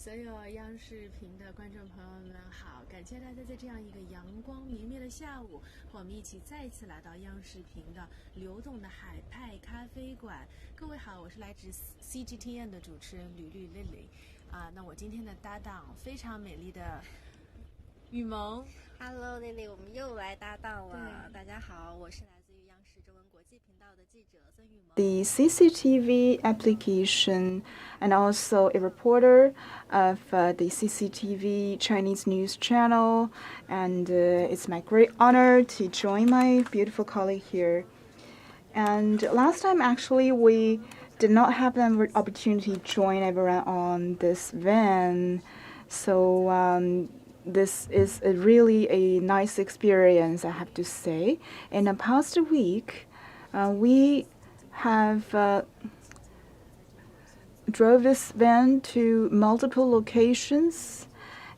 所有央视频的观众朋友们好，感谢大家在这样一个阳光明媚的下午，和我们一起再次来到央视频的流动的海派咖啡馆。各位好，我是来自 CGTN 的主持人吕丽 Lily。那我今天的搭档非常美丽的雨萌。Hello Lily， 我们又来搭档了。大家好，我是来自于央视中文国际频道的记者孙雨萌。The CCTV application and also a reporter of the CCTV Chinese news channel, and it's my great honor to join my beautiful colleague here. And last time actually we did not have the opportunity to join everyone on this van, so this is really a nice experience, I have to say. In the past week, we have drove this van to multiple locations,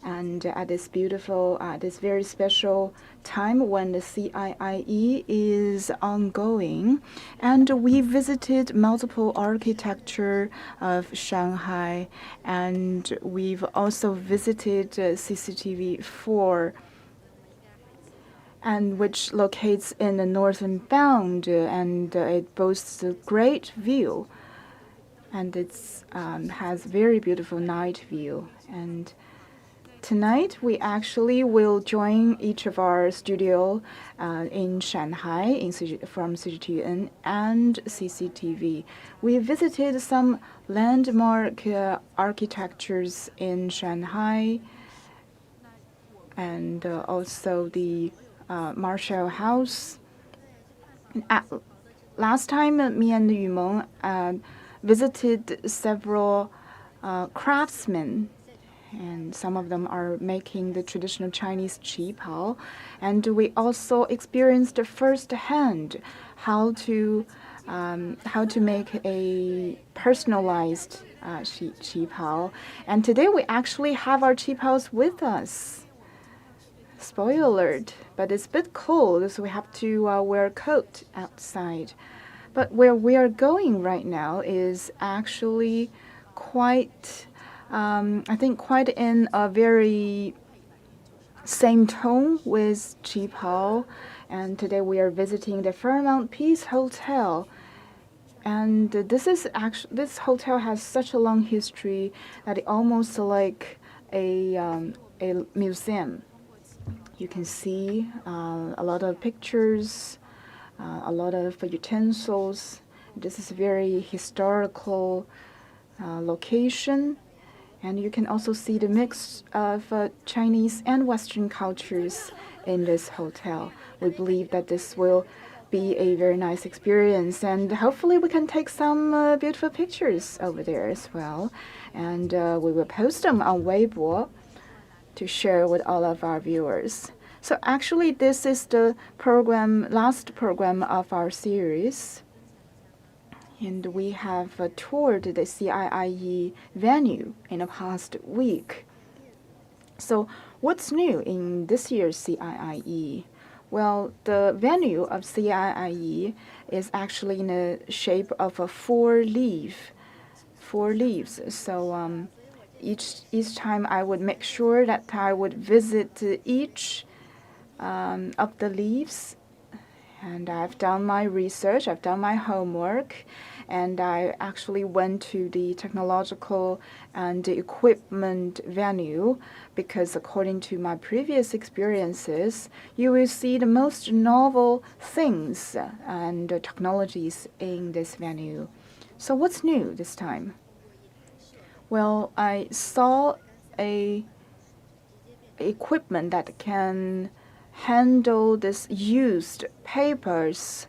and at this beautiful, this very special time when the CIIE is ongoing, and we visited multiple architecture of Shanghai, and we've also visited CCTV 4, and which locates in the northern bound, and it boasts a great view, and it's has very beautiful night view. And tonight we actually will join each of our studio in Shanghai from CGTN and CCTV. We visited some landmark architectures in Shanghai, and also the Marshall House. Last time, me and Yumeng visited several craftsmen, and some of them are making the traditional Chinese qipao, and we also experienced firsthand how to make a personalized qipao. And today we actually have our qipaos with us. Spoiler alert, but it's a bit cold, so we have to wear a coat outside. But where we are going right now is actually quite, I think, quite in a very same tone with qipao. And today we are visiting the Fairmont Peace Hotel. And this hotel has such a long history that it's almost like a museum. You can see a lot of pictures, a lot of utensils. This is a very historical location, and you can also see the mix of Chinese and Western cultures in this hotel. We believe that this will be a very nice experience, and hopefully we can take some beautiful pictures over there as well, and we will post them on Weibo to share with all of our viewers. So actually this is the last program of our series, and we have toured the CIIE venue in the past week. So what's new in this year's CIIE? Well, the venue of CIIE is actually in the shape of a four leaves. So each time I would make sure that I would visit each of the leaves, and I've done my research, I've done my homework, and I actually went to the technological and the equipment venue, because according to my previous experiences, you will see the most novel things and technologies in this venue. So what's new this time? Well, I saw a equipment that can handle this used papers,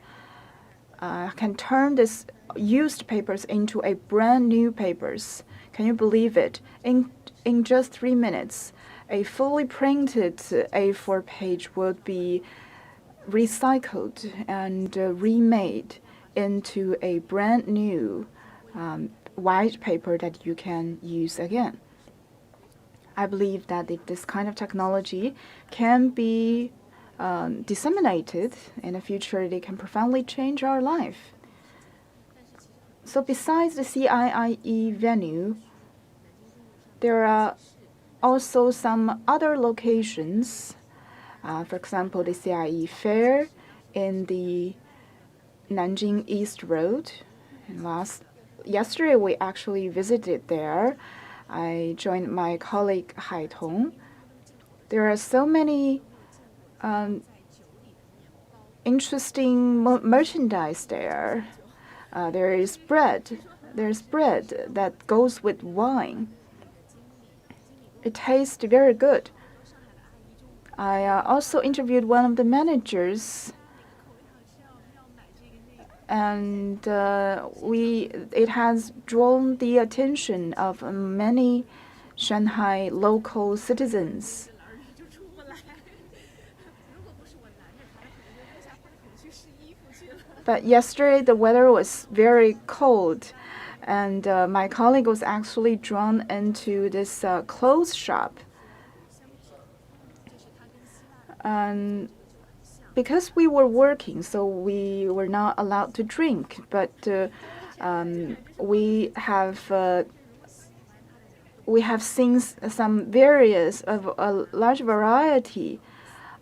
can turn this used papers into a brand new papers. Can you believe it? In just 3 minutes, a fully printed A4 page would be recycled and remade into a brand new white paper that you can use again. I believe that if this kind of technology can be disseminated in the future, they can profoundly change our life. So besides the CIIE venue, There are also some other locations, for example, the CIIE Fair in the Nanjing East Road. And yesterday we actually visited there. I joined my colleague Hai Tong. There are so many interesting merchandise there. There's bread that goes with wine. It tastes very good. I also interviewed one of the managers, and it has drawn the attention of many Shanghai local citizens. But yesterday the weather was very cold, and my colleague was actually drawn into this clothes shop. And because we were working, so we were not allowed to drink. But we have seen some various of a large variety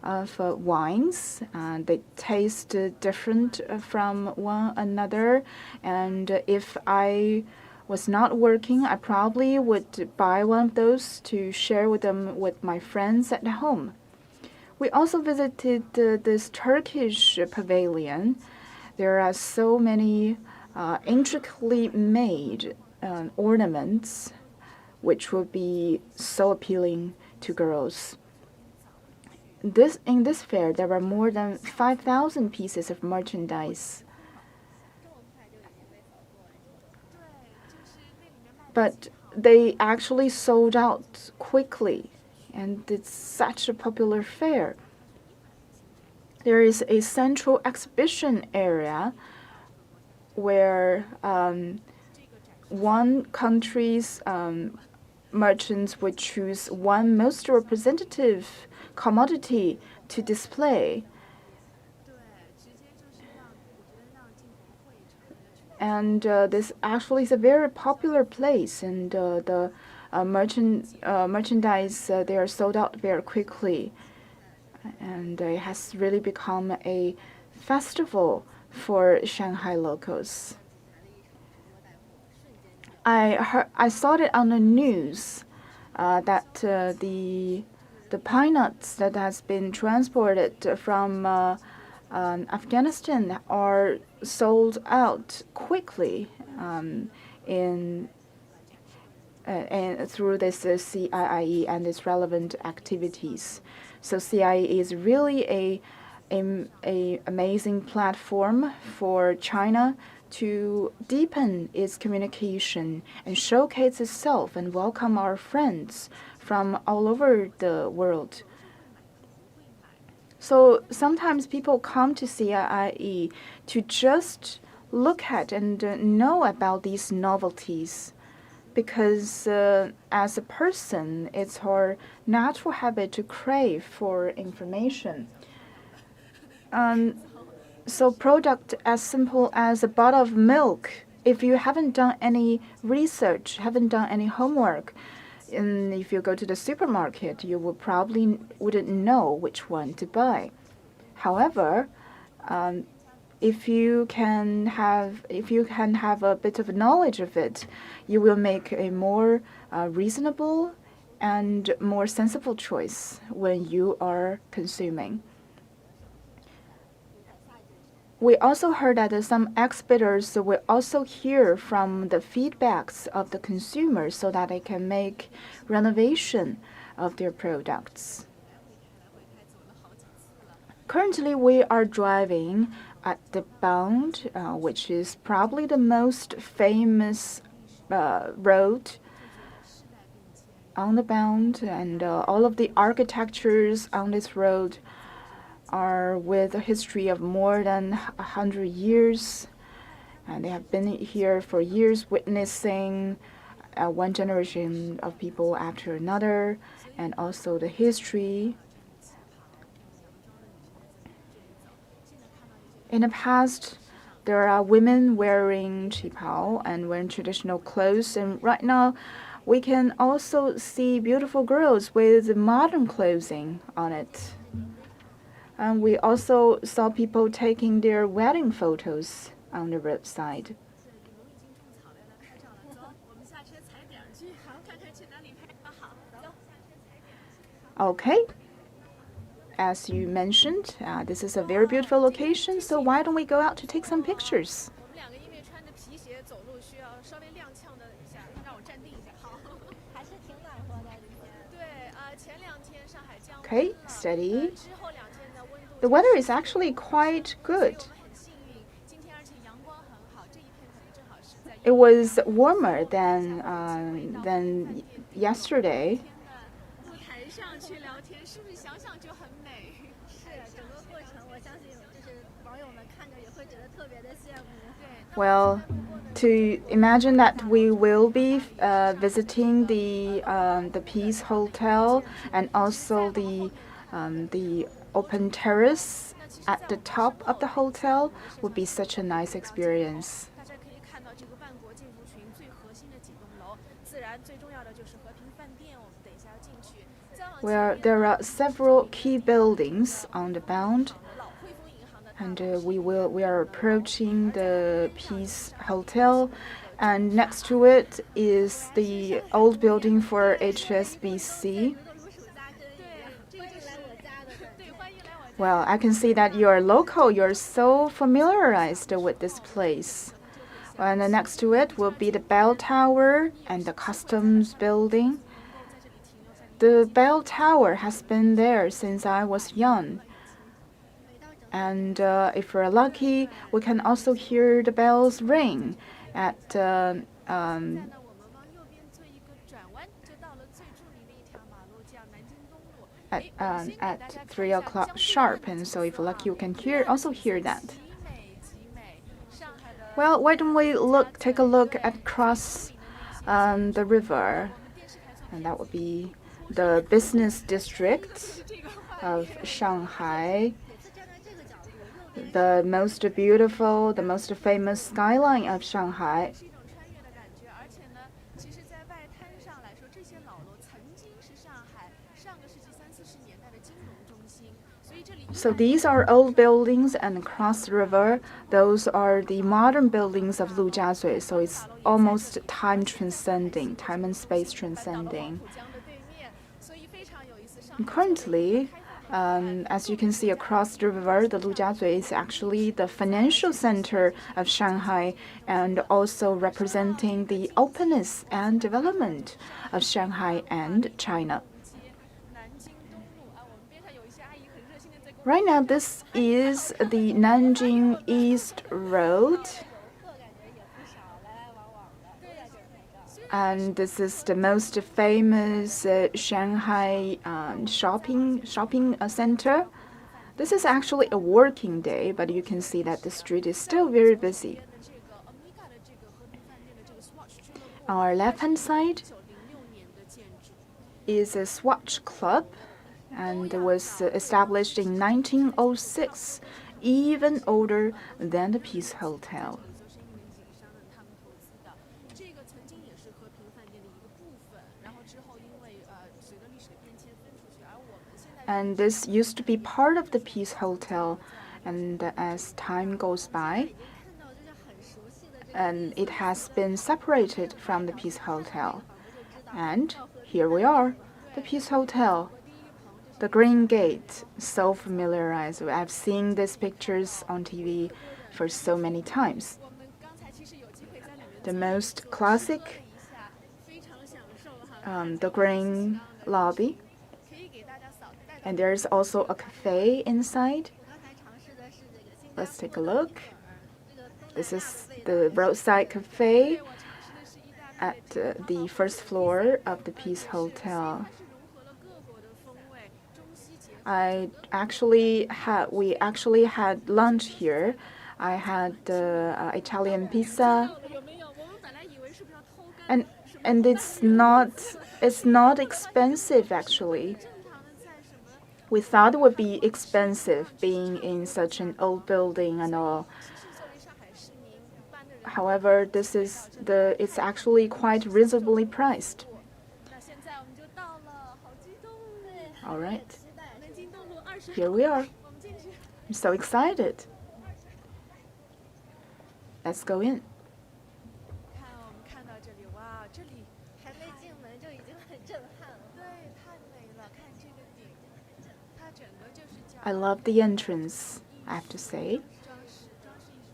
of wines. They taste different from one another. And if I was not working, I probably would buy one of those to share with them with my friends at home. We also visited this Turkish pavilion. There are so many intricately made ornaments, which will be so appealing to girls. In this fair, there were more than 5,000 pieces of merchandise. But they actually sold out quickly, and it's such a popular fair. There is a central exhibition area where one country's merchants would choose one most representative commodity to display. And this actually is a very popular place, and the merchandise they are sold out very quickly, and it has really become a festival for Shanghai locals. I saw it on the news that the pine nuts that has been transported from Afghanistan are sold out quickly and through this CIIE and its relevant activities. So CIIE is really a amazing platform for China to deepen its communication and showcase itself and welcome our friends from all over the world. So sometimes people come to CIIE to just look at and know about these novelties, because as a person, it's our natural habit to crave for information. So product as simple as a bottle of milk, if you haven't done any research, haven't done any homework, and if you go to the supermarket, you will probably wouldn't know which one to buy. However, if you can have a bit of knowledge of it, you will make a more reasonable and more sensible choice when you are consuming. We also heard that some exhibitors will also hear from the feedbacks of the consumers so that they can make renovation of their products. Currently, we are driving at the Bund, which is probably the most famous road on the Bund, and all of the architectures on this road are with a history of more than 100 years, and they have been here for years, witnessing one generation of people after another, and also the history. In the past, there are women wearing qipao and wearing traditional clothes, and right now we can also see beautiful girls with modern clothing on it. And we also saw people taking their wedding photos on the roadside. Okay. As you mentioned, this is a very beautiful location, so why don't we go out to take some pictures? Okay, steady. The weather is actually quite good. It was warmer than yesterday. Well, to imagine that we will be visiting the Peace Hotel and also the open terrace at the top of the hotel would be such a nice experience. Where there are several key buildings on the Bund, and we are approaching the Peace Hotel, and next to it is the old building for HSBC. Well, I can see that you're local. You're so familiarized with this place. And next to it will be the bell tower and the customs building. The bell tower has been there since I was young. And if we're lucky, we can also hear the bells ring at 3 o'clock sharp. And so if you're lucky, you can also hear that. Well, why don't we take a look across the river, and that would be the business district of Shanghai, the most beautiful, the most famous skyline of Shanghai. So these are old buildings, and across the river, those are the modern buildings of Lujiazui. So it's almost time transcending, time and space transcending. And currently, as you can see across the river, the Lujiazui is actually the financial center of Shanghai and also representing the openness and development of Shanghai and China. Right now, this is the Nanjing East Road. And this is the most famous Shanghai shopping center. This is actually a working day, but you can see that the street is still very busy. On our left-hand side is a Swatch Club, and it was established in 1906, even older than the Peace Hotel. And this used to be part of the Peace Hotel, and as time goes by, and it has been separated from the Peace Hotel. And here we are, the Peace Hotel. The Green Gate, so familiarized. I've seen these pictures on TV for so many times. The most classic, the green lobby. And there's also a cafe inside. Let's take a look. This is the roadside cafe at the first floor of the Peace Hotel. We actually had lunch here. I had Italian pizza, and it's not expensive actually. We thought it would be expensive being in such an old building and all. However, it's actually quite reasonably priced. All right, here we are. I'm so excited. Let's go in. I love the entrance, I have to say.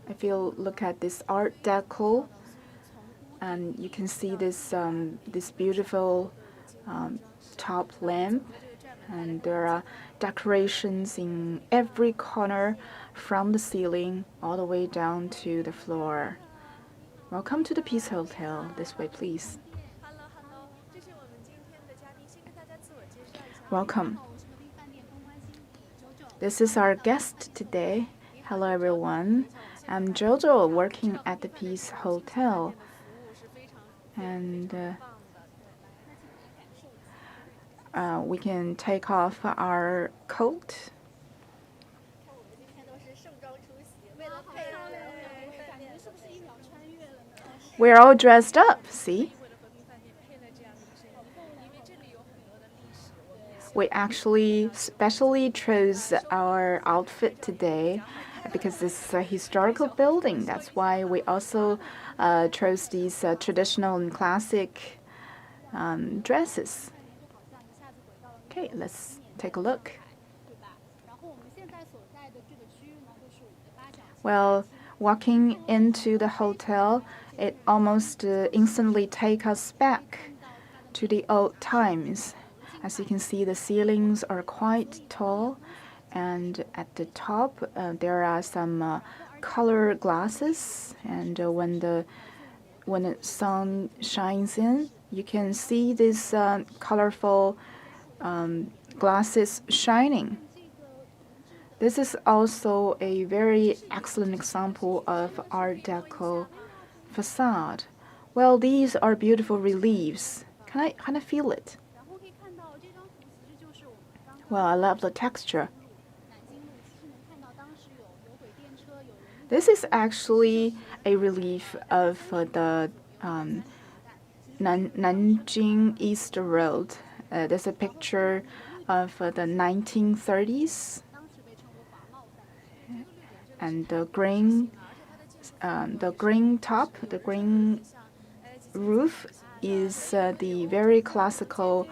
If you look at this Art Deco, and you can see this this beautiful top lamp, and there are decorations in every corner, from the ceiling all the way down to the floor. Welcome to the Peace Hotel. This way, please. Welcome. This is our guest today. Hello, everyone. I'm Jojo, working at the Peace Hotel. And we can take off our coat. We're all dressed up, see? We actually specially chose our outfit today because this is a historical building. That's why we also chose these traditional and classic dresses. Okay, let's take a look. Well, walking into the hotel, it almost instantly takes us back to the old times. As you can see, the ceilings are quite tall, and at the top there are some color glasses, and when the sun shines in, you can see these colorful glasses shining. This is also a very excellent example of Art Deco facade. Well, these are beautiful reliefs. Can I feel it? Well, I love the texture. This is actually a relief of the Nanjing East Road. There's a picture of the 1930s, and the green top, the green roof is the very classical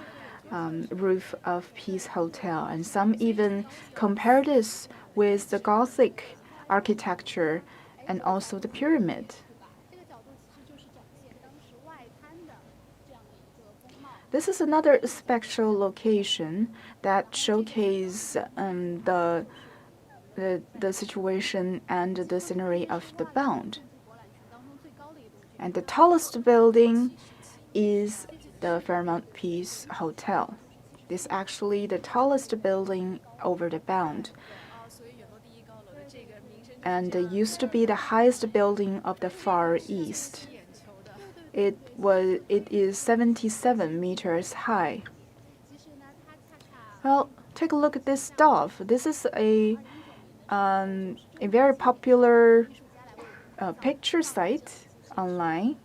roof of Peace Hotel, and some even compare this with the Gothic architecture and also the pyramid. This is another special location that showcases the situation and the scenery of the Bund. And the tallest building is the Fairmont Peace Hotel. This is actually the tallest building over the Bund, and it used to be the highest building of the Far East. It is 77 meters high. Well, take a look at this dove. This is a very popular picture site online.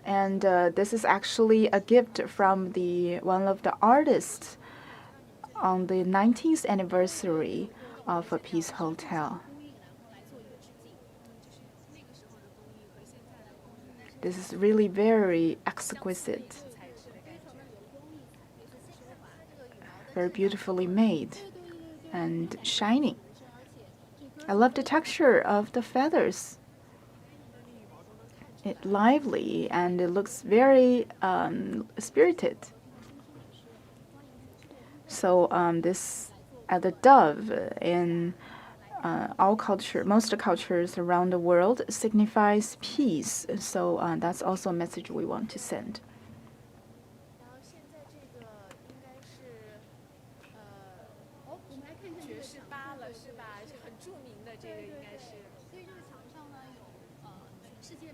And this is actually a gift from one of the artists on the 19th anniversary of a Peace Hotel. This is really very exquisite, very beautifully made and shiny. I love the texture of the feathers. It's lively and it looks very spirited. So the dove in most cultures around the world signifies peace. So that's also a message we want to send.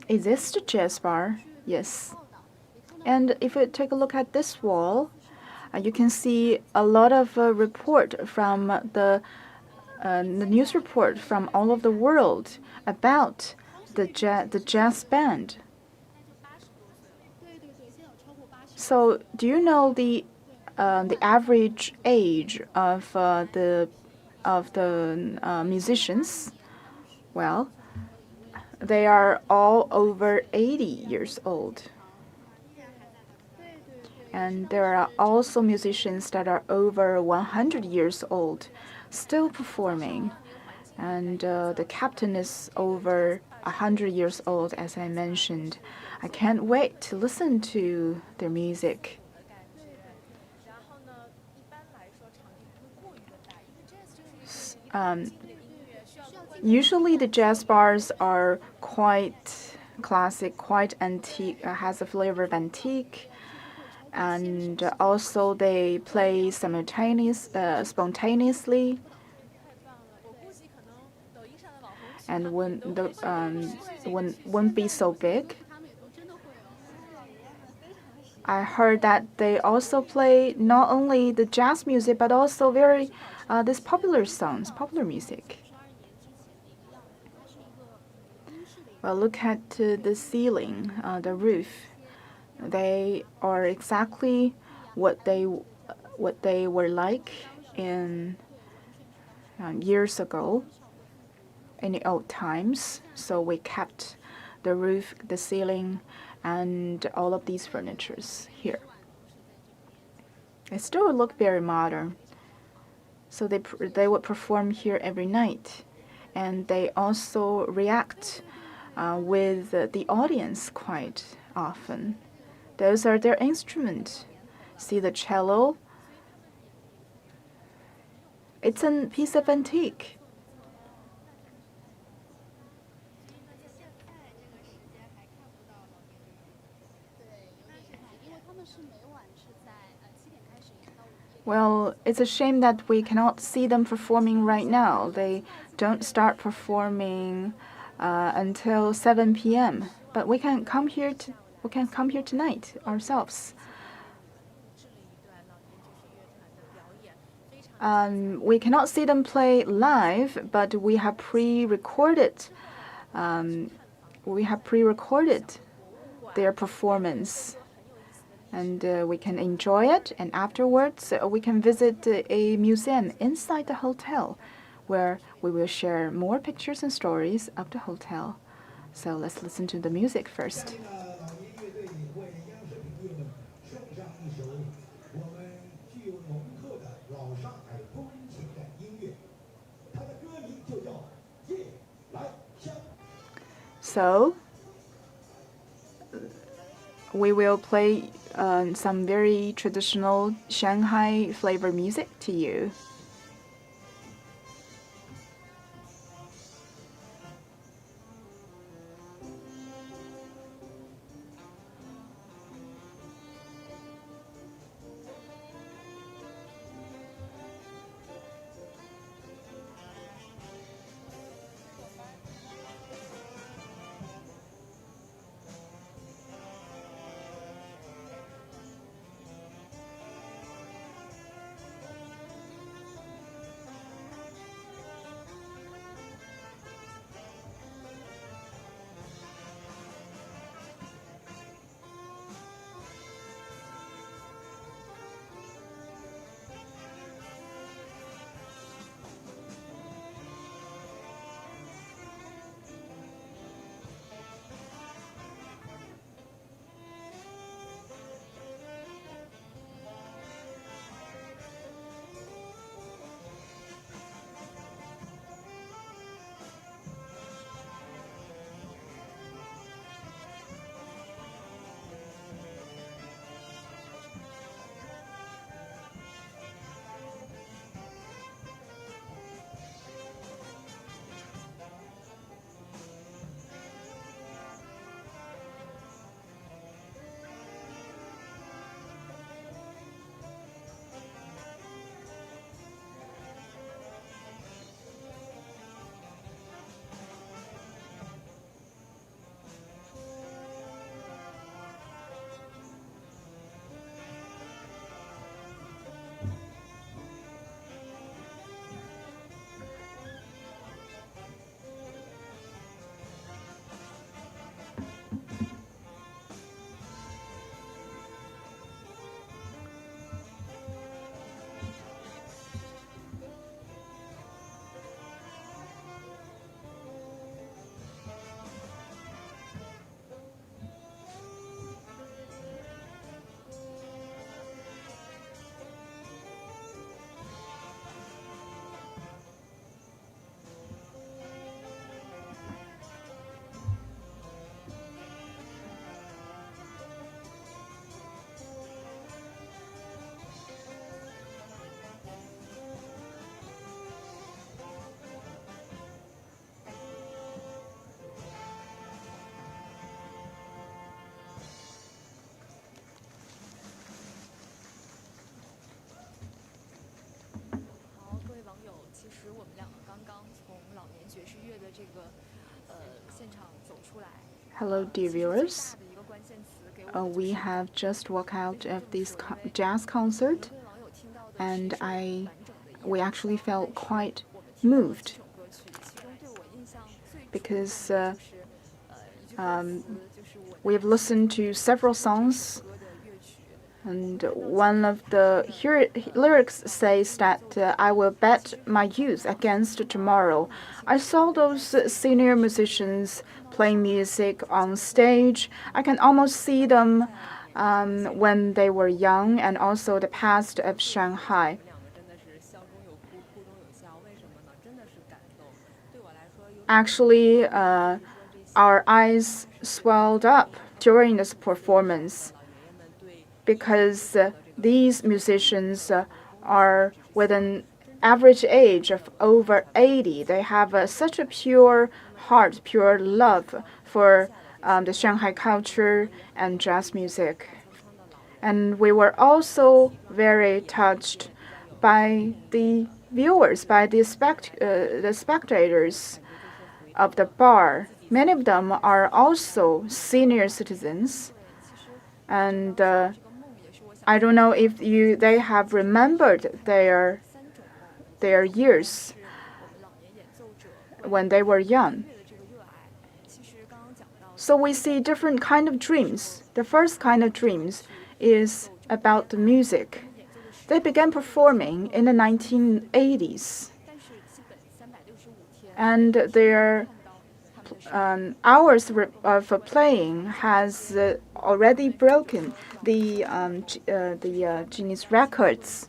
Is this the jazz bar? Yes. And if you take a look at this wall, you can see a lot of report from the news report from all over the world about the jazz band. So, do you know the average age of the musicians? Well, they are all over 80 years old. And there are also musicians that are over 100 years old, still performing. And the captain is over 100 years old, as I mentioned. I can't wait to listen to their music. Usually the jazz bars are quite classic, quite antique, has a flavor of antique. And also they play spontaneously. And won't be so big. I heard that they also play not only the jazz music but also very this popular songs, popular music. Well, look at the ceiling, the roof. They are exactly what they were like in years ago, in the old times. So we kept the roof, the ceiling, and all of these furnitures here. It still look very modern. So they would perform here every night, and they also react with the audience quite often. Those are their instruments. See the cello? It's a piece of antique. Well, it's a shame that we cannot see them performing right now. They don't start performing until 7 p.m. But we can come here tonight ourselves. We cannot see them play live, but we have pre-recorded. Their performance, and we can enjoy it. And afterwards, we can visit a museum inside the hotel, where we will share more pictures and stories of the hotel. So let's listen to the music first. So we will play some very traditional Shanghai flavor music to you. Hello, dear viewers. We have just walked out of this jazz concert, and we actually felt quite moved because we have listened to several songs, and one of the lyrics says that I will bet my youth against tomorrow. I saw those senior musicians playing music on stage. I can almost see them when they were young, and also the past of Shanghai. Actually, our eyes swelled up during this performance because these musicians are with an average age of over 80. They have such a pure heart, pure love for the Shanghai culture and jazz music. And we were also very touched by the viewers, by the spectators of the bar. Many of them are also senior citizens, and I don't know if they have remembered their years when they were young. So we see different kind of dreams. The first kind of dreams is about the music. They began performing in the 1980s, and their hours of playing has already broken the Guinness records.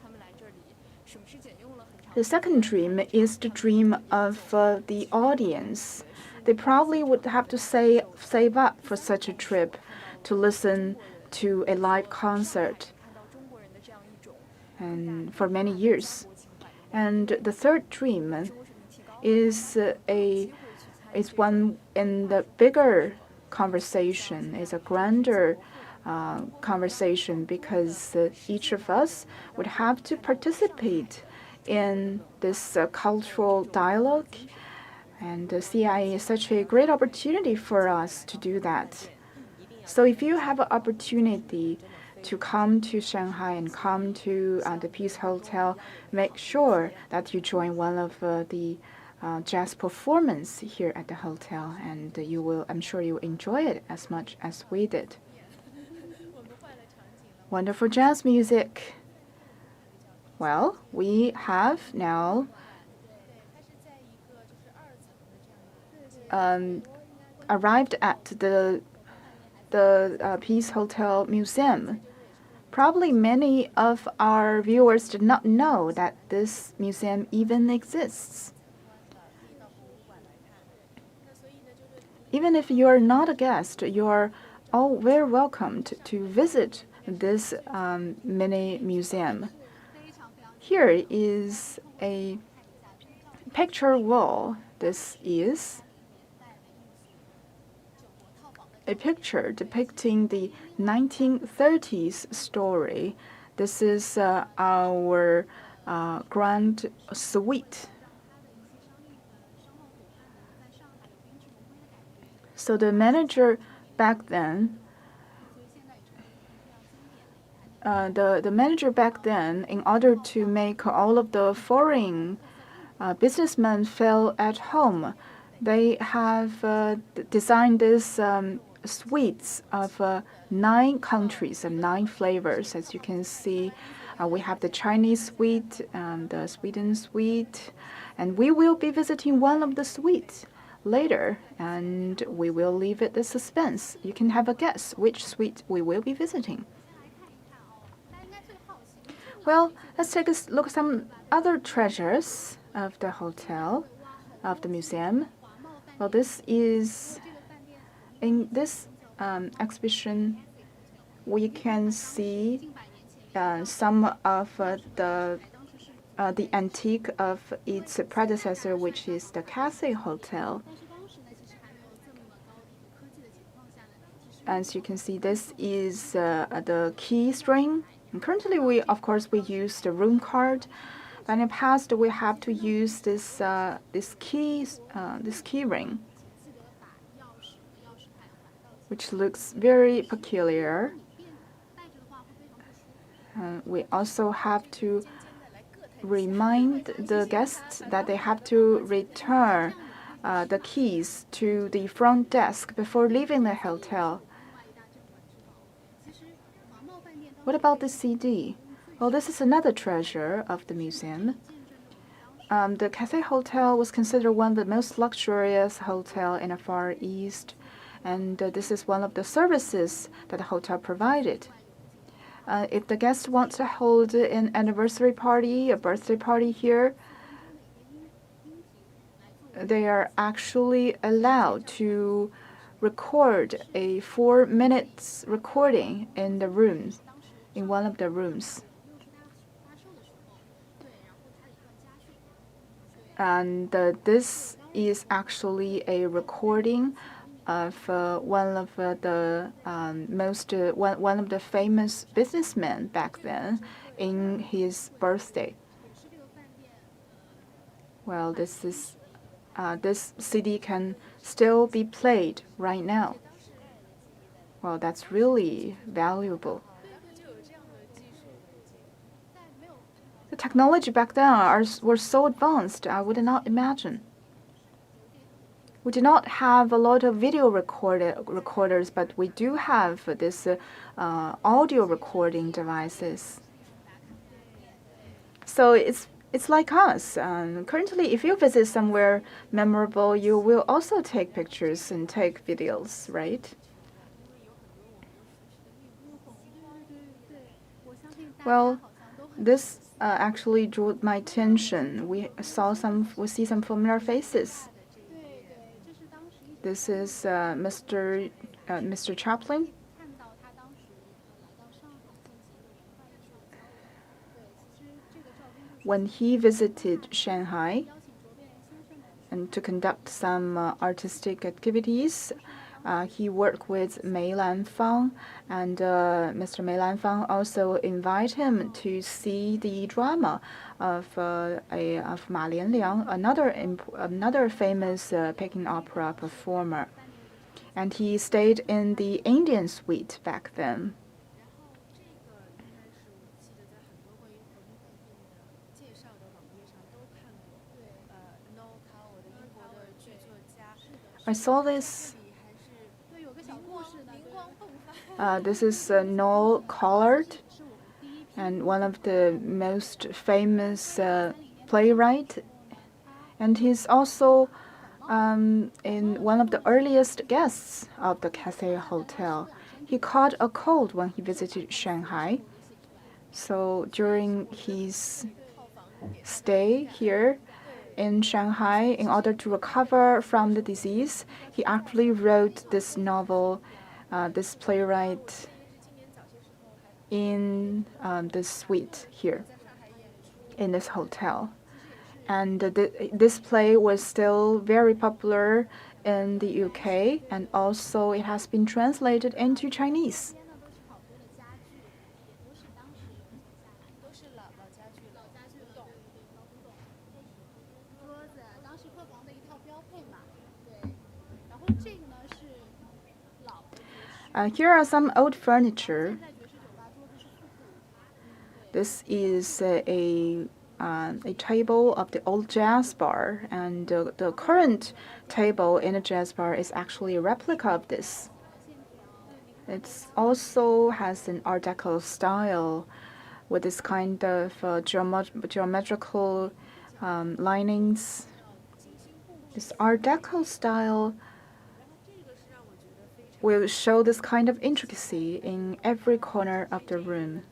The second dream is the dream of the audience. They probably would have to save up for such a trip to listen to a live concert, and for many years. And the third dream is one in the bigger conversation, is a grander conversation, because each of us would have to participate in this cultural dialogue, and the CIIE is such a great opportunity for us to do that. So if you have an opportunity to come to Shanghai and come to the Peace Hotel, make sure that you join one of the jazz performance here at the hotel, and I'm sure you will enjoy it as much as we did. Wonderful jazz music. Well, we have now arrived at the Peace Hotel Museum. Probably many of our viewers did not know that this museum even exists. Even if you are not a guest, you are all very welcome to visit this mini museum. Here is a picture wall. This is a picture depicting the 1930s story. This is our grand suite. So the manager back then, in order to make all of the foreign businessmen feel at home, they have designed this suites of 9 countries and 9 flavors. As you can see, we have the Chinese suite and the Sweden suite, and we will be visiting one of the suites later, and we will leave it the suspense. You can have a guess which suite we will be visiting. Well, let's take a look at some other treasures of the hotel, of the museum. Well, in this exhibition, we can see some of the antique of its predecessor, which is the Cathay Hotel. As you can see, this is the key string. And currently, we use the room card. But in the past, we have to use this key ring. which looks very peculiar. We also have to remind the guests that they have to return the keys to the front desk before leaving the hotel. What about the CD? Well, this is another treasure of the museum. The Cathay Hotel was considered one of the most luxurious hotels in the Far East, and this is one of the services that the hotel provided. If the guests want to hold an anniversary party, a birthday party here, they are actually allowed to record a 4 minutes recording in the rooms, in one of the rooms. And this is actually a recording of one of the famous businessmen back then in his birthday. Well, this CD can still be played right now. Well, that's really valuable. The technology back then were so advanced, I would not imagine. We do not have a lot of video recorders, but we do have this audio recording devices. So it's like us. Currently, if you visit somewhere memorable, you will also take pictures and take videos, right? Well, this actually drew my attention. We see some familiar faces. This is Mr. Chaplin. When he visited Shanghai and to conduct some artistic activities, he worked with Mei Lanfang, and Mr. Mei Lanfang also invited him to see the drama of Ma Lianliang, another famous Peking opera performer. And he stayed in the Indian suite back then. I saw this. This is Noel Collard, and one of the most famous playwright, and he's also in one of the earliest guests of the Cathay Hotel. He caught a cold when he visited Shanghai, so during his stay here in Shanghai, in order to recover from the disease, he actually wrote this novel, this playwright, in this suite here in this hotel. And this play was still very popular in the UK, and also it has been translated into Chinese. Here are some old furniture. This is a table of the old jazz bar, and the current table in a jazz bar is actually a replica of this. It also has an Art Deco style with this kind of geometrical linings. This Art Deco style will show this kind of intricacy in every corner of the room.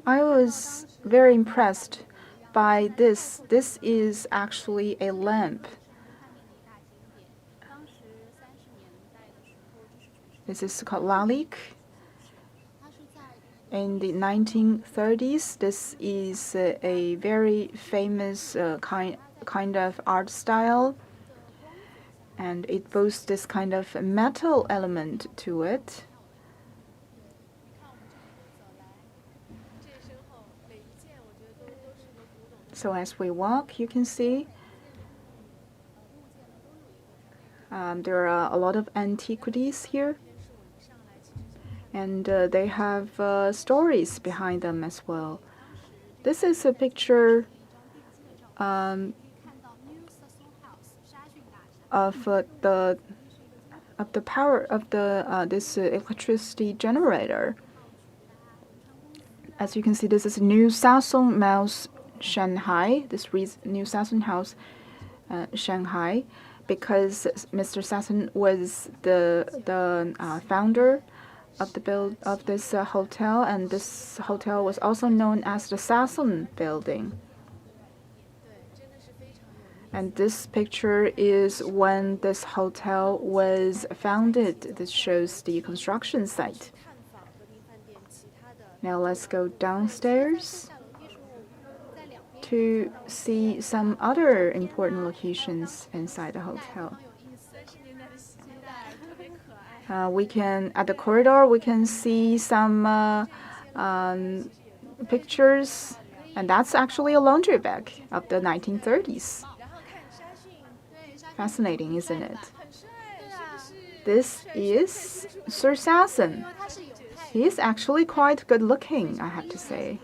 I was very impressed by this. This is actually a lamp. This is called lalik. In the 1930s, this is a very famous kind of art style, and it boasts this kind of metal element to it. So as we walk, you can see There are a lot of antiquities here, and they have stories behind them as well. This is a picture of the power of this electricity generator. As you can see, this is New Sassoon House, Shanghai. This reads New Sassoon House, Shanghai, because Mr. Sassoon was the founder of this hotel, and this hotel was also known as the Sassoon Building. And this picture is when this hotel was founded. This shows the construction site. Now let's go downstairs to see some other important locations inside the hotel. At the corridor, we can see some pictures, and that's actually a laundry bag of the 1930s. Fascinating, isn't it? This is Sir Sassoon. He is actually quite good looking, I have to say.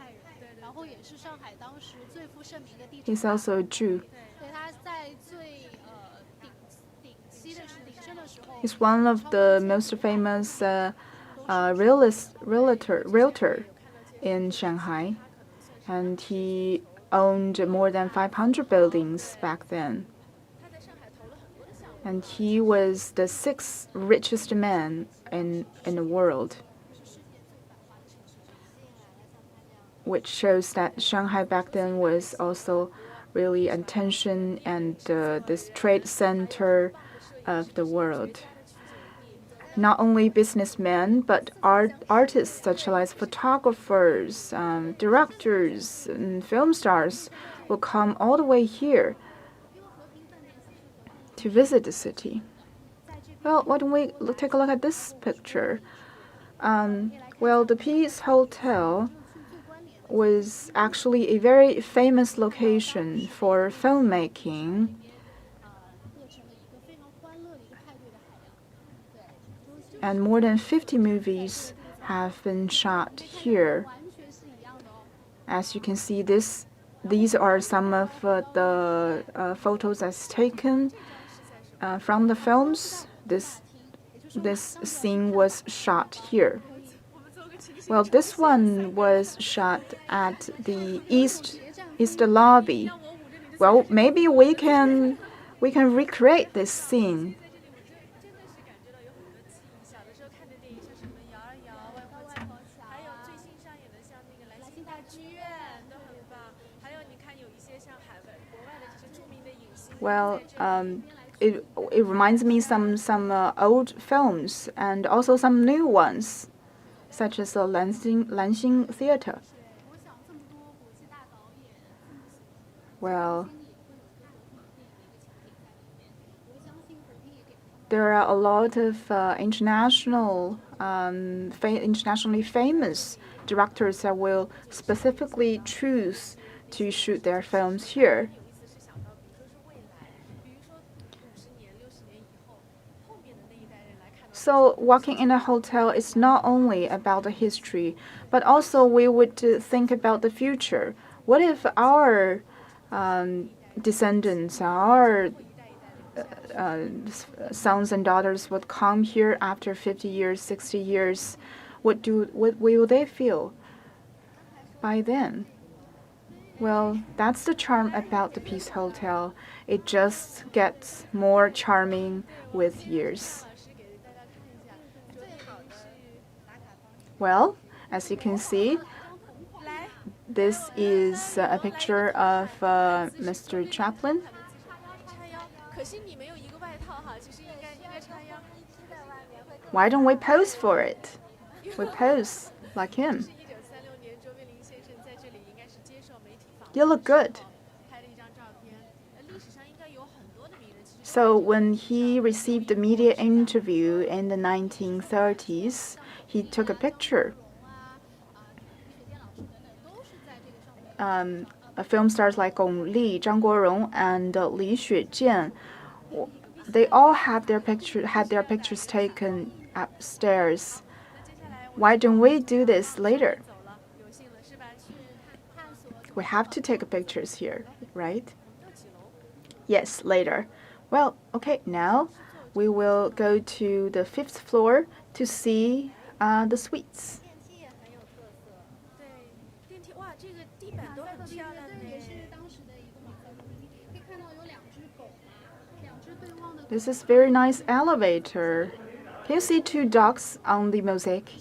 He's also a Jew. He's one of the most famous realtor in Shanghai, and he owned more than 500 buildings back then. And he was the 6th richest man in the world, which shows that Shanghai back then was also really attention and this trade center of the world. Not only businessmen, but artists such as photographers, directors, and film stars will come all the way here to visit the city. Well, why don't we take a look at this picture? Well, the Peace Hotel was actually a very famous location for filmmaking. And more than 50 movies have been shot here. As you can see, these are some of the photos that's taken from the films. This scene was shot here. Well, this one was shot at the East lobby. Well, maybe we can recreate this scene. Well, it reminds me some old films and also some new ones, such as the Lansing Theater. Well, there are a lot of internationally famous directors that will specifically choose to shoot their films here. So walking in a hotel is not only about the history, but also we would think about the future. What if our descendants, our sons and daughters would come here after 50 years, 60 years? What will they feel by then? Well, that's the charm about the Peace Hotel. It just gets more charming with years. Well, as you can see, this is a picture of Mr. Chaplin. Why don't we pose for it? We pose like him. You look good. So when he received the media interview in the 1930s, he took a picture. Film stars like Gong Li, Zhang Guorong, and Li Xuejian they all had their pictures taken upstairs. Why don't we do this later? We have to take pictures here, right? Yes, later. Well, okay, now we will go to the 5th floor to see the suites. This is very nice elevator. Can you see 2 dogs on the mosaic?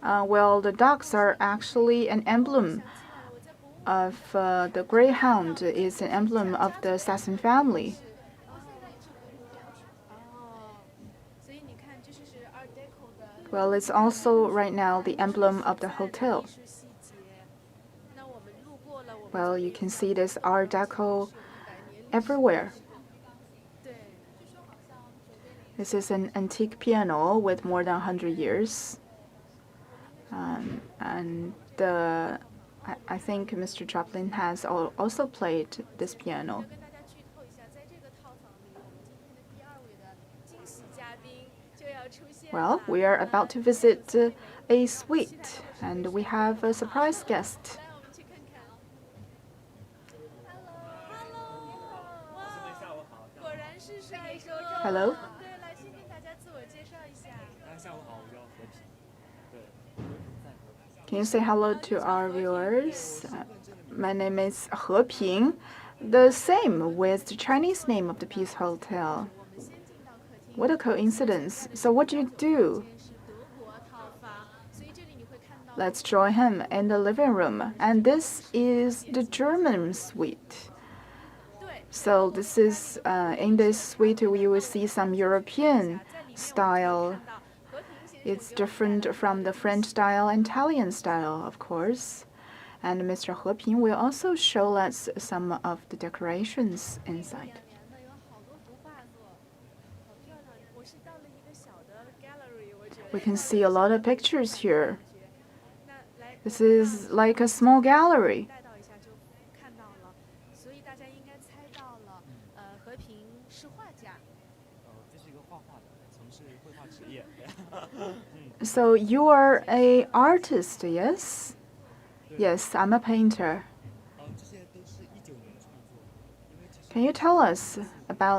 Well, the dogs are actually an emblem of the greyhound. Is an emblem of the assassin family. Well, it's also right now the emblem of the hotel. Well, you can see this Art Deco everywhere. This is an antique piano with more than 100 years. And I think Mr. Chaplin has also played this piano. Well, we are about to visit a suite, and we have a surprise guest. Hello. Can you say hello to our viewers? My name is He Ping, the same with the Chinese name of the Peace Hotel. What a coincidence. So what do you do? Let's join him in the living room. And this is the German suite. So this is, in this suite, we will see some European style. It's different from the French style and Italian style, of course. And Mr. He Ping will also show us some of the decorations inside. We can see a lot of pictures here. This is like a small gallery. So you are an artist, yes? Yes, I'm a painter. Can you tell us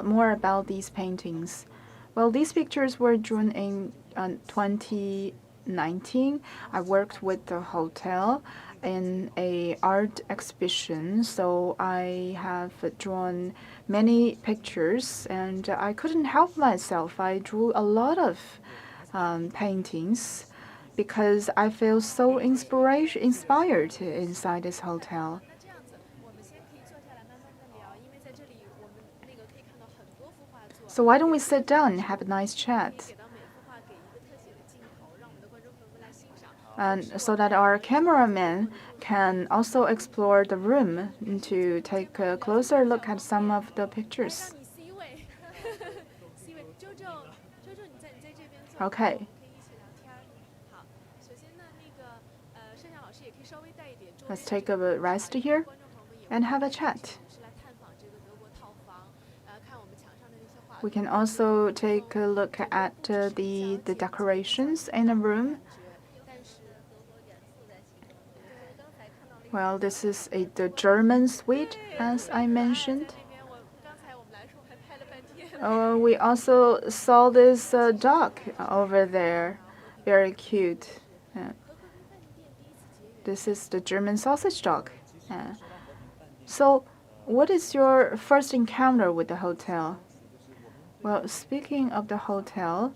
more about these paintings? Well, these pictures were drawn in 2019. I worked with the hotel in an art exhibition, so I have drawn many pictures, and I couldn't help myself. I drew a lot of paintings because I feel so inspired inside this hotel. So why don't we sit down and have a nice chat? And so that our cameraman can also explore the room to take a closer look at some of the pictures. Okay. Let's take a rest here and have a chat. We can also take a look at the decorations in the room. Well, this is the German suite, as I mentioned. We also saw this dog over there, very cute. This is the German sausage dog. So, what is your first encounter with the hotel? Well, speaking of the hotel,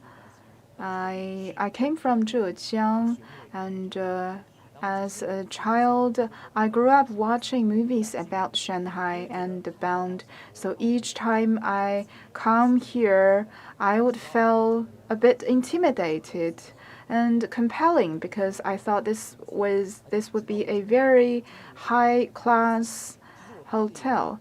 I came from Zhejiang, and as a child, I grew up watching movies about Shanghai and Bund. So each time I come here, I would feel a bit intimidated and compelling because I thought this would be a very high-class hotel.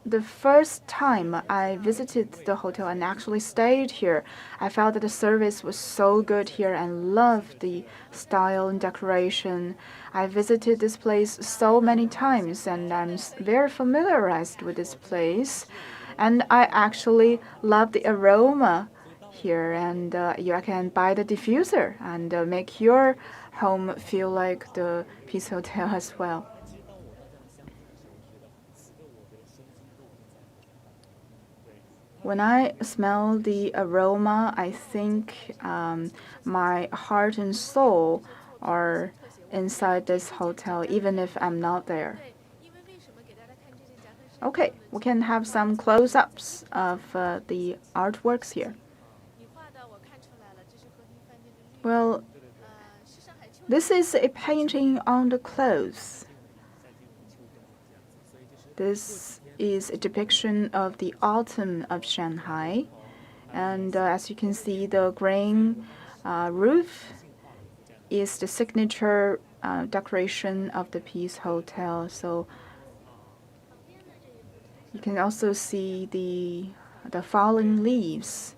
the first time I visited the hotel and actually stayed here, I felt that the service was so good here and loved the style and decoration. I visited this place so many times and I'm very familiarized with this place. And I actually love the aroma here, and you can buy the diffuser and make your home feel like the Peace Hotel as well. When I smell the aroma, I think my heart and soul are inside this hotel, even if I'm not there. Okay, we can have some close-ups of the artworks here. Well, this is a painting on the clothes. This is a depiction of the autumn of Shanghai. And as you can see, the green roof is the signature decoration of the Peace Hotel. So you can also see the falling leaves.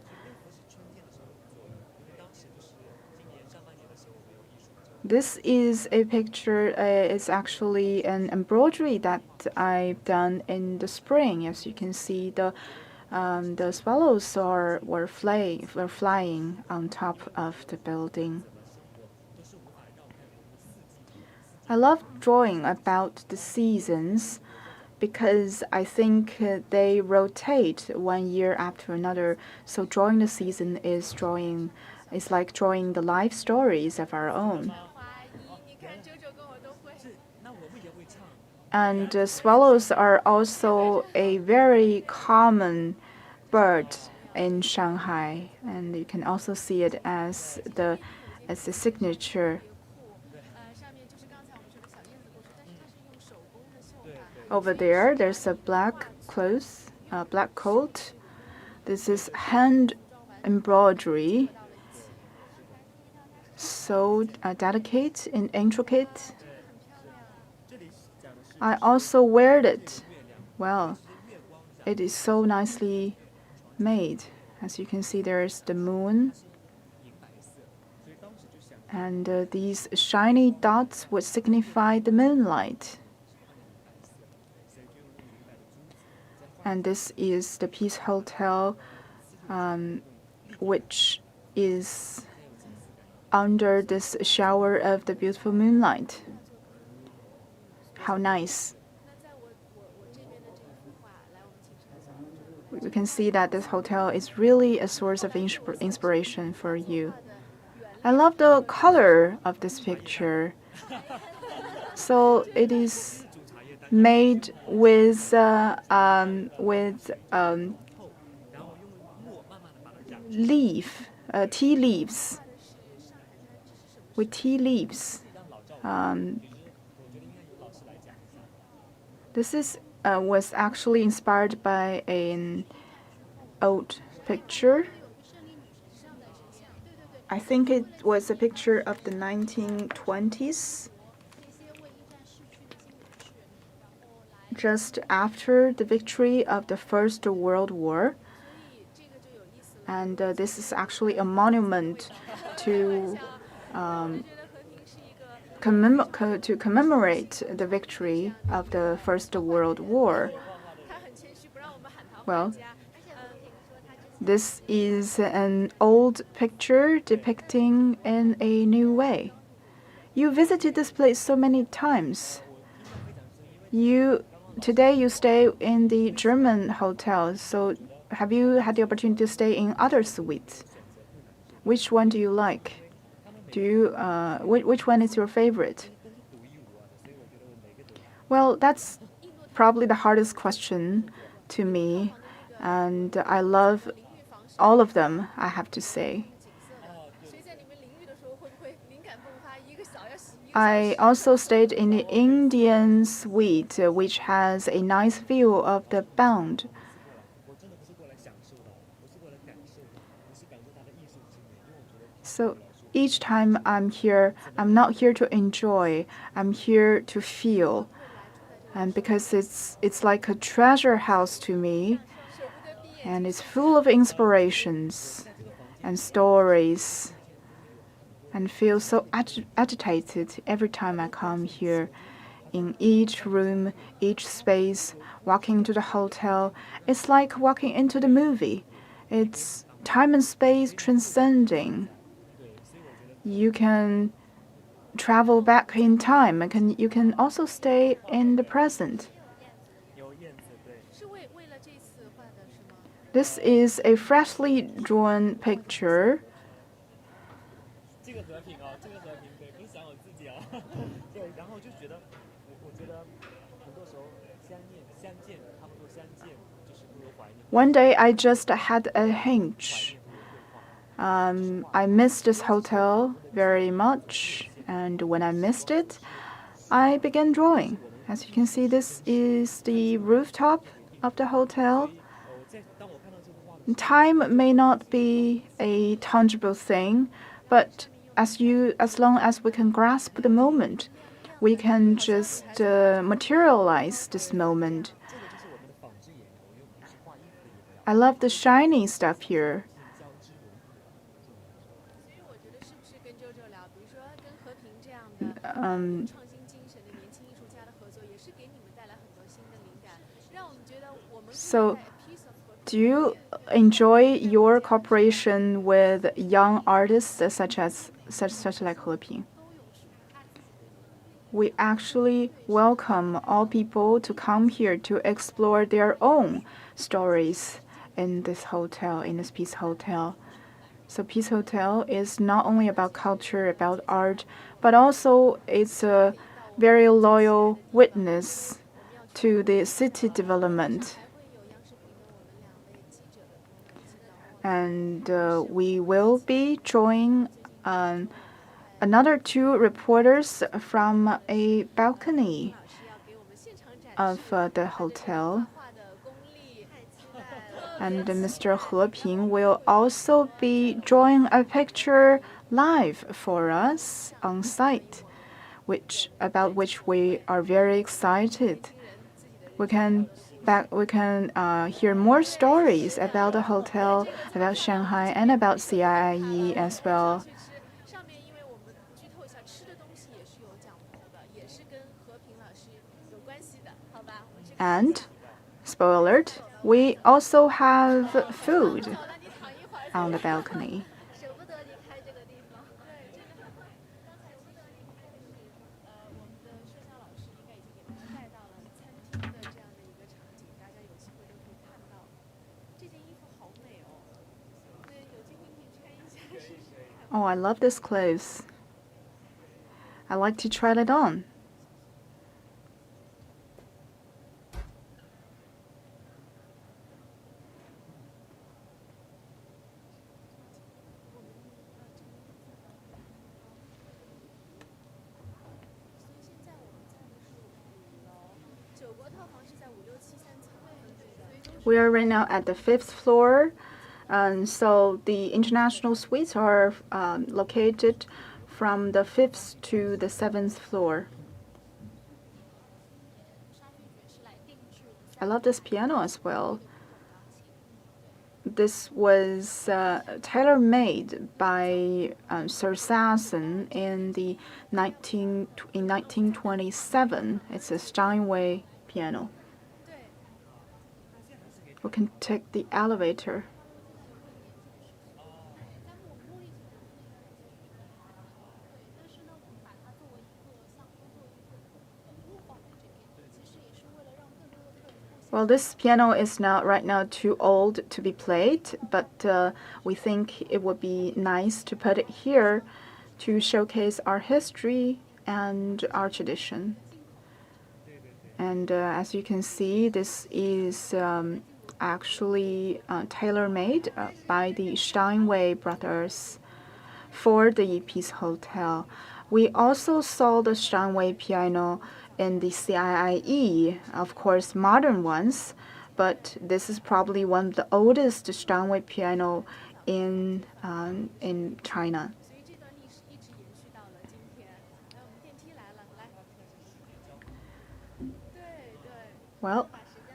This is a picture, it's actually an embroidery that I've done in the spring. As you can see, the swallows were flying on top of the building. I love drawing about the seasons because I think they rotate one year after another. So drawing the season is like drawing the life stories of our own. And swallows are also a very common bird in Shanghai, and you can also see it as the signature. Over there, there's a black coat. This is hand embroidery, so delicate and intricate. I also wear it. Well, it is so nicely made. As you can see, there's the moon. And these shiny dots would signify the moonlight. And this is the Peace Hotel, which is under this shower of the beautiful moonlight. How nice. We can see that this hotel is really a source of inspiration for you. I love the color of this picture. So it is made with tea leaves. With tea leaves. This was actually inspired by an old picture. I think it was a picture of the 1920s, just after the victory of the First World War. And this is actually a monument to commemorate the victory of the First World War. Well, this is an old picture depicting in a new way. You visited this place so many times. Today you stay in the German hotel, so have you had the opportunity to stay in other suites? Which one do you like? Which one is your favorite? Well, that's probably the hardest question to me, and I love all of them, I have to say. I also stayed in the Indian suite, which has a nice view of the Bund. So each time I'm here, I'm not here to enjoy, I'm here to feel. and because it's like a treasure house to me, and it's full of inspirations and stories, and feel so agitated every time I come here. In each room, each space, walking to the hotel, it's like walking into the movie. It's time and space transcending. You can travel back in time, and you can also stay in the present. This is a freshly drawn picture. One day I just had a hunch. I missed this hotel very much, and when I missed it, I began drawing. As you can see, this is the rooftop of the hotel. Time may not be a tangible thing, but as long as we can grasp the moment, we can just materialize this moment. I love the shiny stuff here. So, do you enjoy your cooperation with young artists such like He Ping? We actually welcome all people to come here to explore their own stories in this hotel, in this Peace Hotel. So Peace Hotel is not only about culture, about art, but also it's a very loyal witness to the city development. And we will be drawing another two reporters from a balcony of the hotel. And Mr. He Ping will also be drawing a picture live for us on site, about which we are very excited. We can hear more stories about the hotel, about Shanghai, and about CIIE as well. And, spoiler alert, we also have food on the balcony. Oh, I love this clothes. I like to try it on. We are right now at the 5th floor, and so the international suites are located from the 5th to the 7th floor. I love this piano as well. This was tailor-made by Sir Sasson in 1927. It's a Steinway piano. We can take the elevator. Well, this piano is right now too old to be played, but we think it would be nice to put it here to showcase our history and our tradition. And as you can see, this is actually tailor-made by the Steinway brothers for the Peace Hotel. We also saw the Steinway piano in the CIIE, of course, modern ones, but this is probably one of the oldest Steinway piano in China. Well,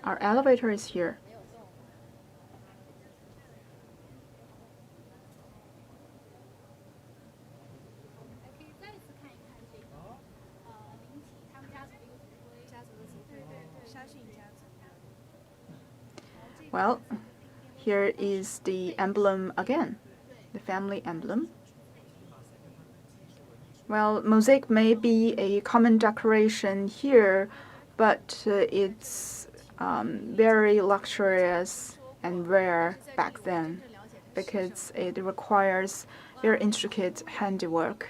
our elevator is here. Well, here is the emblem again, the family emblem. Well, mosaic may be a common decoration here, but it's very luxurious and rare back then because it requires very intricate handiwork.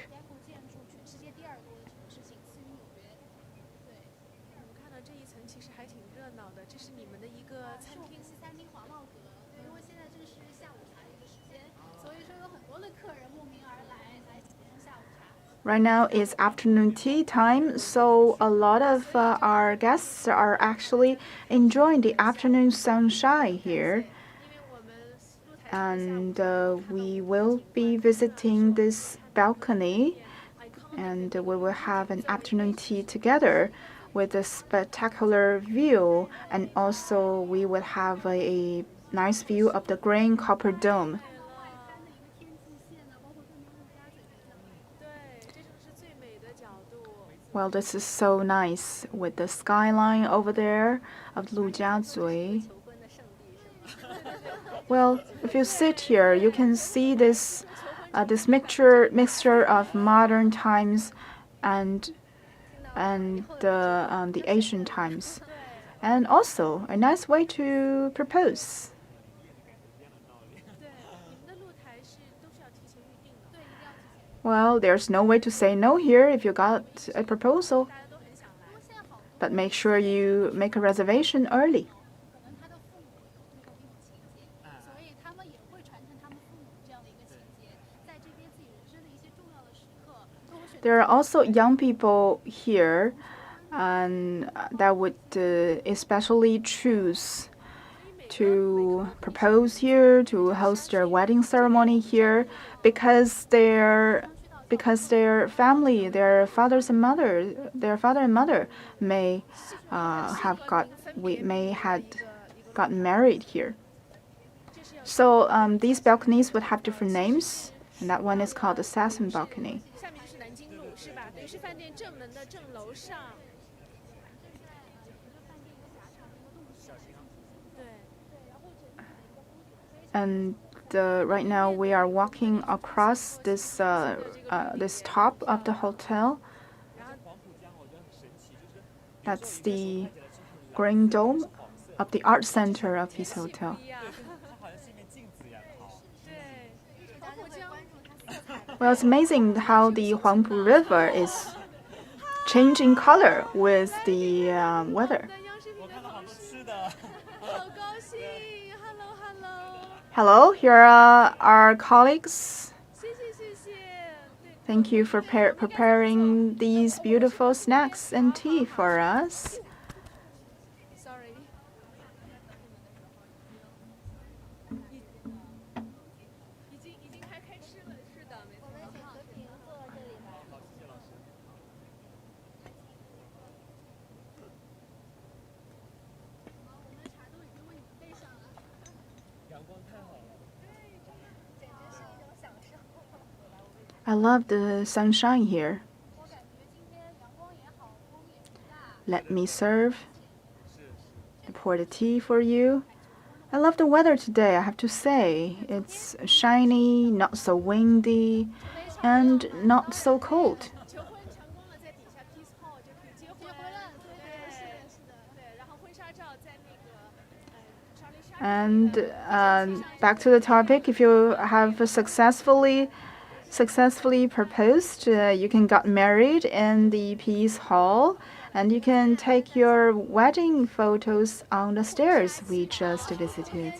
Right now it's afternoon tea time, so a lot of our guests are actually enjoying the afternoon sunshine here. And we will be visiting this balcony, and we will have an afternoon tea together with a spectacular view, and also we will have a nice view of the green copper dome. Well, this is so nice with the skyline over there of Lujiazui. Well, if you sit here, you can see this mixture of modern times and the ancient times, and also a nice way to propose. Well, there's no way to say no here if you got a proposal. But make sure you make a reservation early. There are also young people here that would especially choose to propose here, to host their wedding ceremony here, because their family, their father and mother may had gotten married here. So these balconies would have different names, and that one is called the Sassoon balcony. And right now we are walking across this top of the hotel. That's the green dome of the art center of Peace Hotel. Well, it's amazing how the Huangpu River is changing color with the weather. Hello, here are our colleagues. Thank you for preparing these beautiful snacks and tea for us. I love the sunshine here. Let me serve. I pour the tea for you. I love the weather today, I have to say. It's shiny, not so windy, and not so cold. And back to the topic, if you have successfully proposed, you can get married in the Peace Hall, and you can take your wedding photos on the stairs we just visited.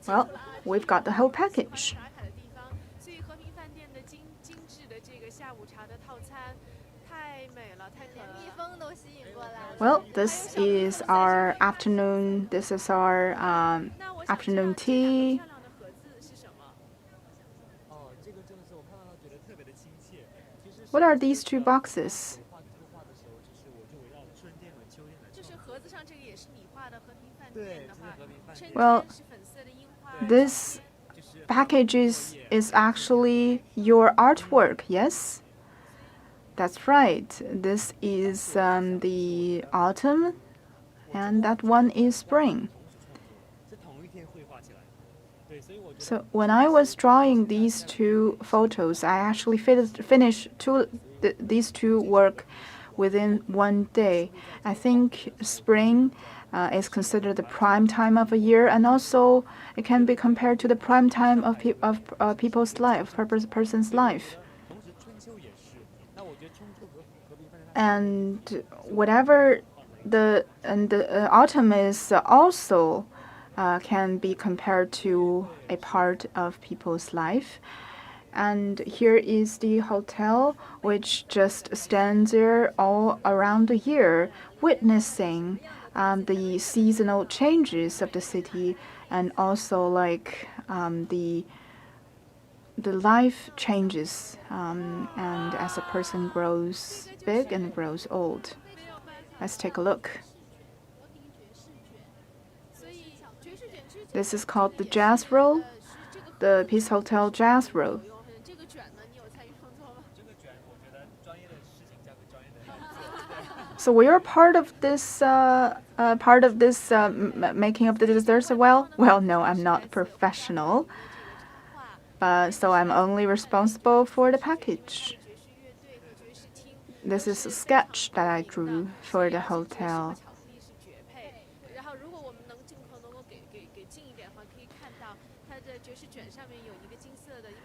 Well, we've got the whole package. Well, this is our afternoon. This is our afternoon tea. What are these two boxes? Well, this package is actually your artwork, yes? That's right. This is the autumn, and that one is spring. So when I was drawing these two photos, I actually finished these two work within one day. I think spring is considered the prime time of a year, and also it can be compared to the prime time of people's life, person's life. And whatever the autumn is also can be compared to a part of people's life. And here is the hotel, which just stands there all around the year, witnessing the seasonal changes of the city, and also like the life changes, and as a person grows big and grows old. Let's take a look. This is called the Jazz Row, the Peace Hotel Jazz Row. So we are part of this making of the desserts as well. Well, no, I'm not professional, but so I'm only responsible for the package. This is a sketch that I drew for the hotel.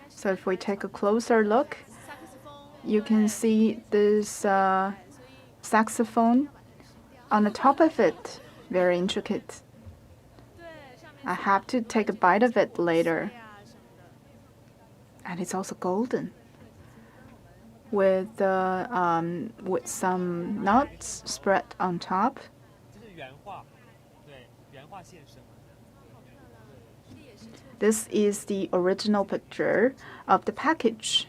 So if we take a closer look, you can see this saxophone on the top of it, very intricate. I have to take a bite of it later. And it's also golden, with some nuts spread on top. This is the original picture of the package.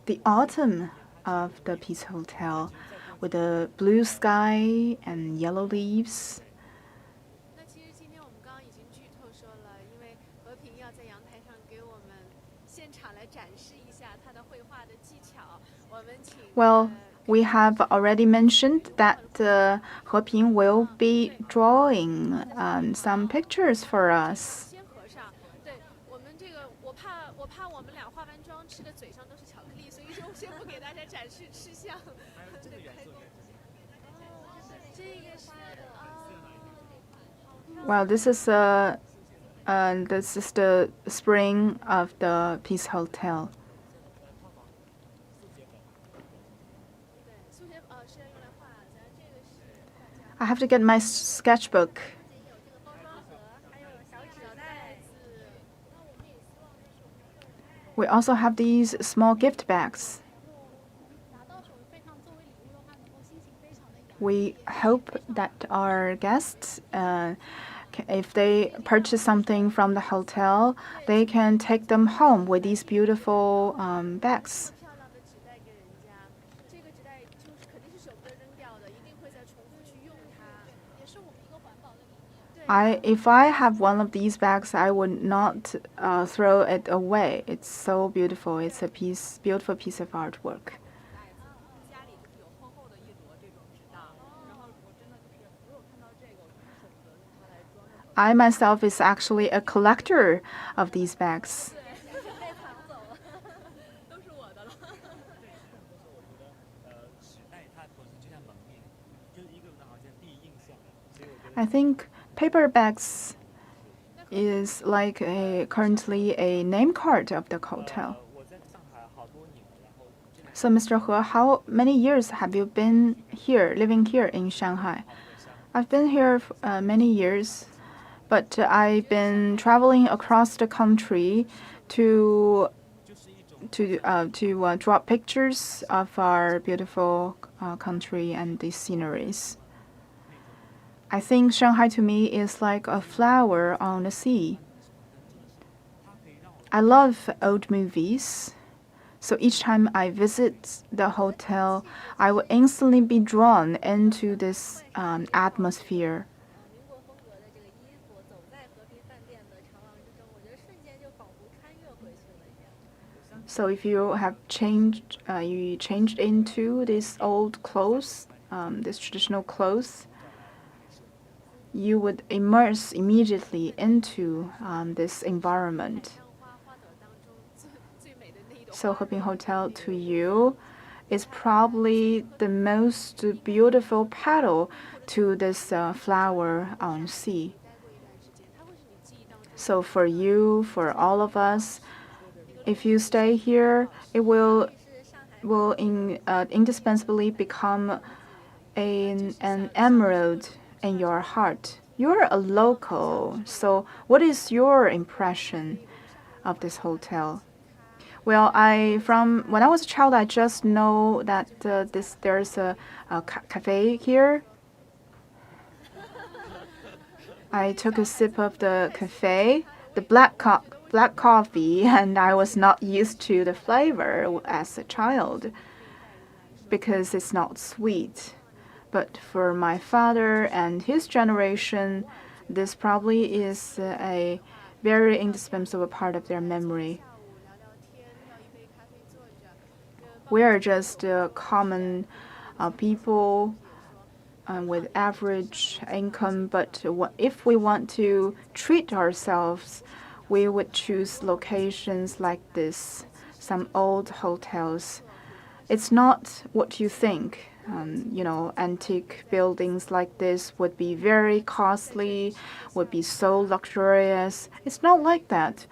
The autumn of the Peace Hotel, with the blue sky and yellow leaves. Well, we have already mentioned that Heping will be drawing some pictures for us. Well, this is the spring of the Peace Hotel. I have to get my sketchbook. We also have these small gift bags. We hope that our guests, if they purchase something from the hotel, they can take them home with these beautiful bags. If I have one of these bags, I would not throw it away. It's so beautiful. It's a beautiful piece of artwork. I myself is actually a collector of these bags. I think paper bags is like currently a name card of the hotel. So, Mr. He, how many years have you been here, living here in Shanghai? I've been here many years, but I've been traveling across the country to draw pictures of our beautiful country and the sceneries. I think Shanghai to me is like a flower on the sea. I love old movies, So each time I visit the hotel, I will instantly be drawn into this atmosphere. So if you have you changed into this old clothes, this traditional clothes, you would immerse immediately into this environment. So Heping Hotel to you is probably the most beautiful petal to this flower on sea. So for you, for all of us, if you stay here, it will indispensably become an emerald in your heart. You're a local, so what is your impression of this hotel? Well, from when I was a child, I just know that there's a cafe here. I took a sip of the cafe, the black coffee, and I was not used to the flavor as a child because it's not sweet. But for my father and his generation, this probably is a very indispensable part of their memory. We are just common people with average income, but if we want to treat ourselves, we would choose locations like this, some old hotels. It's not what you think. Antique buildings like this would be very costly, would be so luxurious. It's not like that.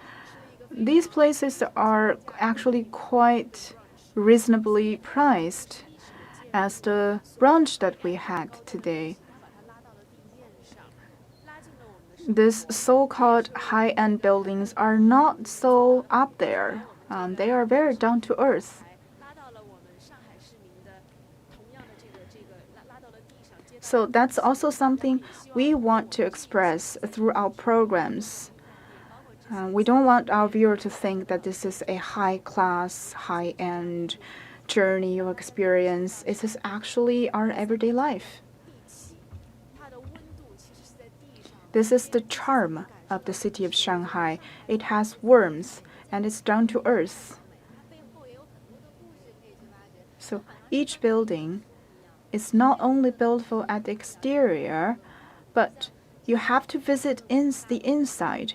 These places are actually quite reasonably priced, as the brunch that we had today. These so-called high-end buildings are not so up there. They are very down to earth. So that's also something we want to express through our programs. We don't want our viewer to think that this is a high-class, high-end journey or experience. It is actually our everyday life. This is the charm of the city of Shanghai. It has warmth and it's down to earth. So each building is not only beautiful at the exterior, but you have to visit the inside.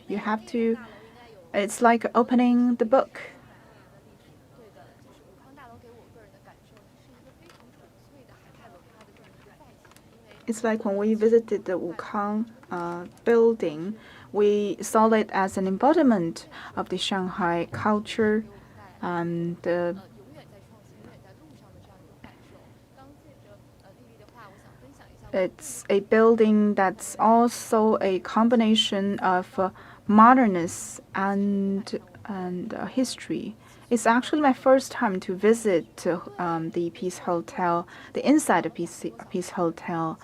It's like opening the book. It's like when we visited the Wukang building, we saw it as an embodiment of the Shanghai culture and it's a building that's also a combination of modernist and history. It's actually my first time to visit the Peace Hotel, the inside of Peace Hotel.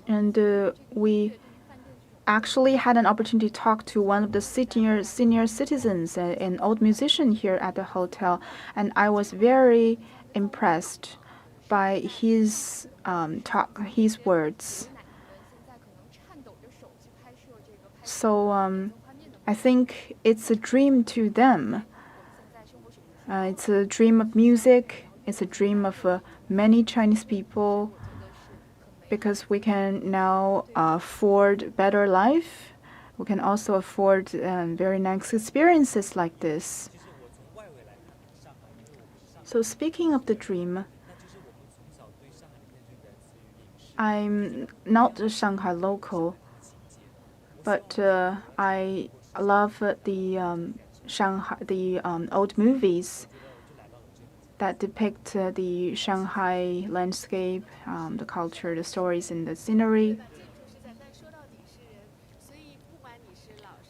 And we actually had an opportunity to talk to one of the senior citizens, an old musician here at the hotel, and I was very impressed by his his words. So I think it's a dream to them. It's a dream of music. It's a dream of many Chinese people, because we can now afford better life. We can also afford very nice experiences like this. So speaking of the dream, I'm not a Shanghai local, but I love the old movies that depict the Shanghai landscape, the culture, the stories, and the scenery.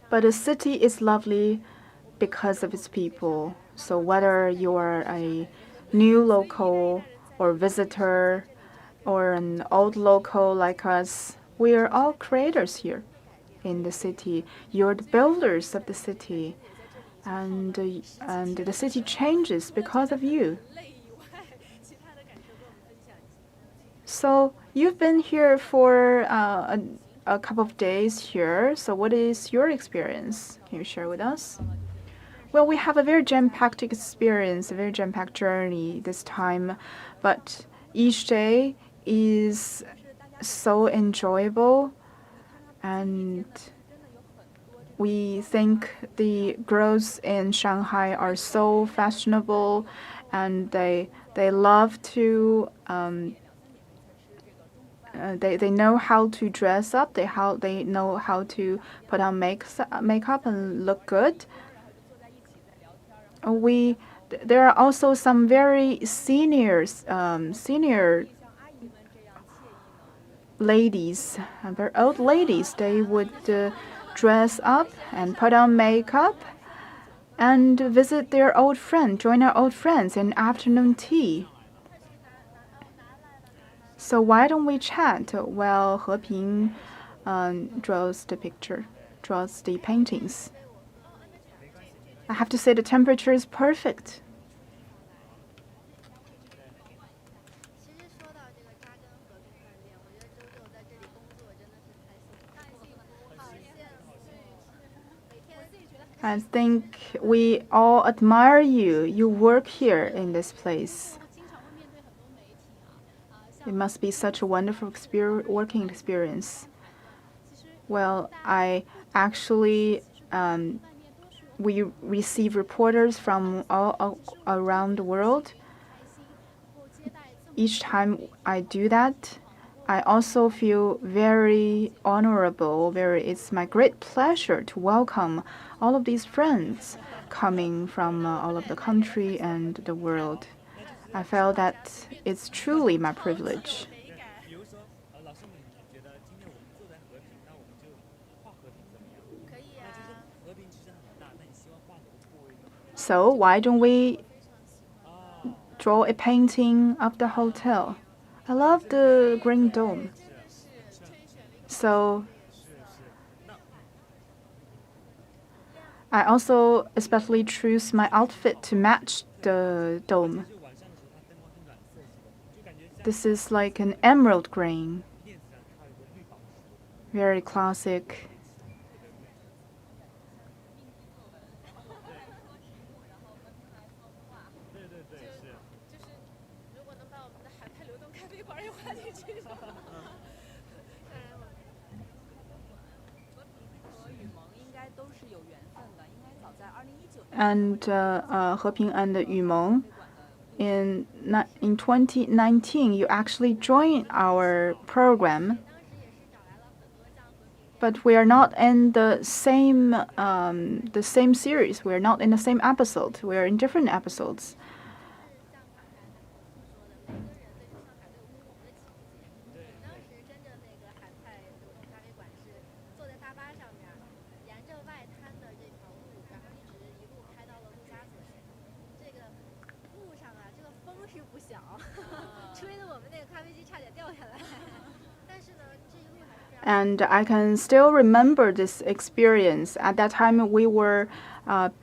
But the city is lovely because of its people. So whether you are a new local or visitor or an old local like us, we are all creators here. in the city. You're the builders of the city, and the city changes because of you. So you've been here for a couple of days here. So what is your experience? Can you share with us? Well, we have a very jam-packed experience, a very jam-packed journey this time, but each day is so enjoyable, and we think the girls in Shanghai are so fashionable, and they love to they know how to dress up. They know how to put on makeup and look good. There are also some very senior ladies, very old ladies. They would dress up and put on makeup and visit their old friend, join our old friends in afternoon tea. So why don't we chat while Heping draws the paintings? I have to say the temperature is perfect. I think we all admire you. You work here in this place. It must be such a wonderful working experience. Well, I actually we receive reporters from all around the world. Each time I do that, I also feel very honorable. It's my great pleasure to welcome all of these friends coming from all of the country and the world. I felt that it's truly my privilege. So why don't we draw a painting of the hotel? I love the green dome. So I also especially choose my outfit to match the dome. This is like an emerald green, very classic. And Heping and Yumeng, in 2019, you actually joined our program, but we are not in the same series. We are not in the same episode. We are in different episodes. And I can still remember this experience. At that time, we were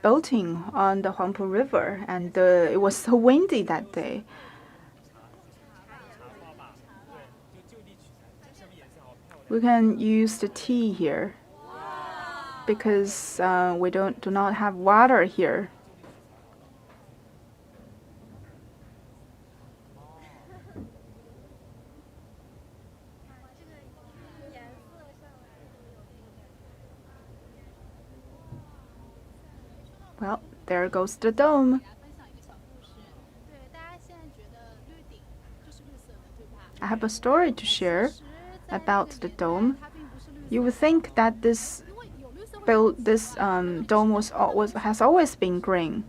boating on the Huangpu River, and it was so windy that day. We can use the tea here because we do not have water here. Well, there goes the dome. I have a story to share about the dome. You would think that this dome has always been green.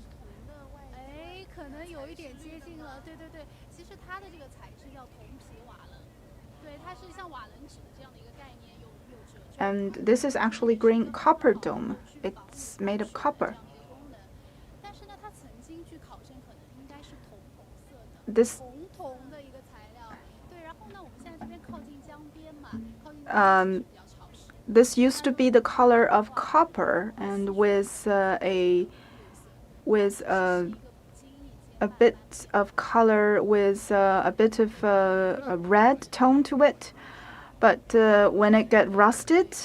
And this is actually green copper dome. It's made of copper. this used to be the color of copper, and with a bit of color with a bit of a red tone to it. But when it got rusted,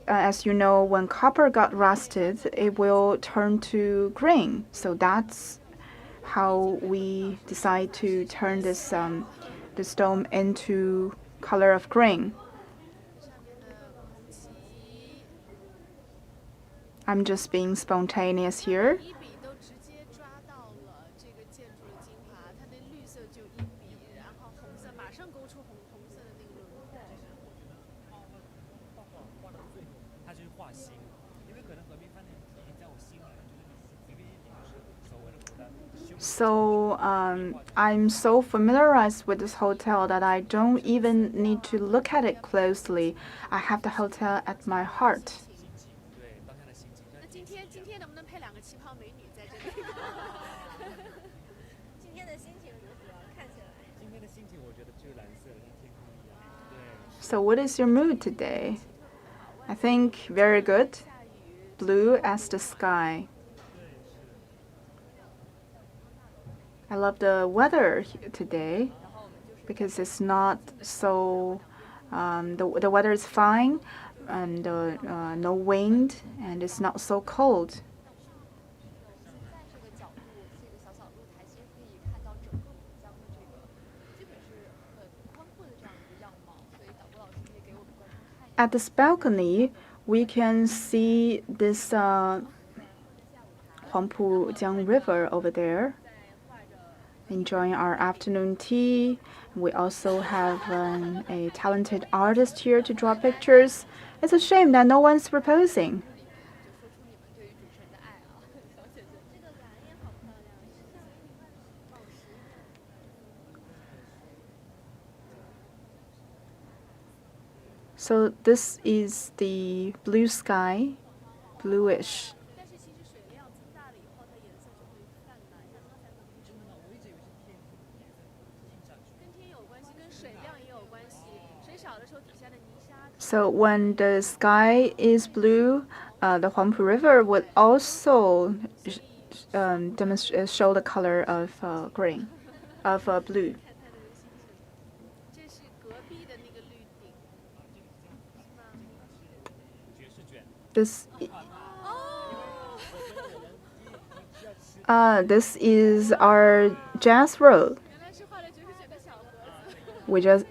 as you know, when copper got rusted, it will turn to green. So that's how we decide to turn this this dome into color of green. I'm just being spontaneous here. So I'm so familiarized with this hotel that I don't even need to look at it closely. I have the hotel at my heart. So what is your mood today? I think very good. Blue as the sky. I love the weather today because it's not so, the weather is fine and no wind and it's not so cold. At this balcony, we can see this Huangpu River over there. Enjoying our afternoon tea. We also have a talented artist here to draw pictures. It's a shame that no one's proposing. So this is the blue sky, bluish. So when the sky is blue, the Huangpu River would also show the color of green, of blue. This is our jazz road.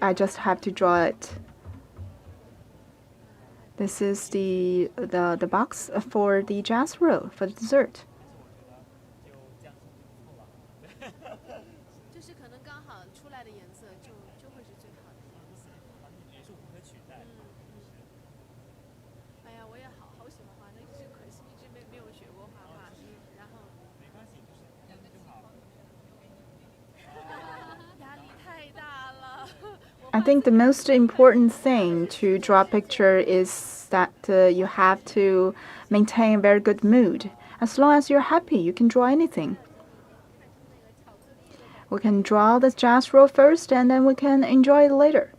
I just have to draw it. This is the box for the jazz roll for the dessert. I think the most important thing to draw a picture is that you have to maintain a very good mood. As long as you're happy, you can draw anything. We can draw the jazz roll first, and then we can enjoy it later.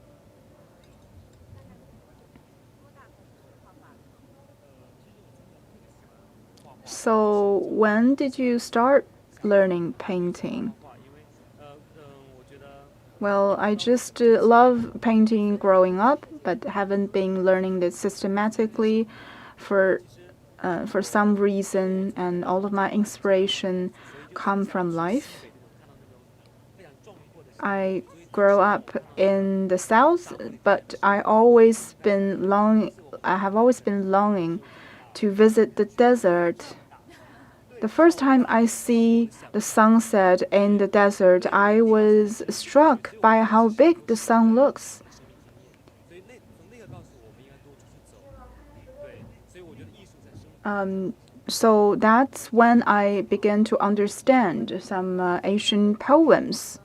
So, when did you start learning painting? Well, I just love painting growing up, but haven't been learning this systematically for some reason, and all of my inspiration come from life. I grew up in the south, but I have always been longing to visit the desert. The first time I see the sunset in the desert, I was struck by how big the sun looks. So that's when I began to understand some Asian poems.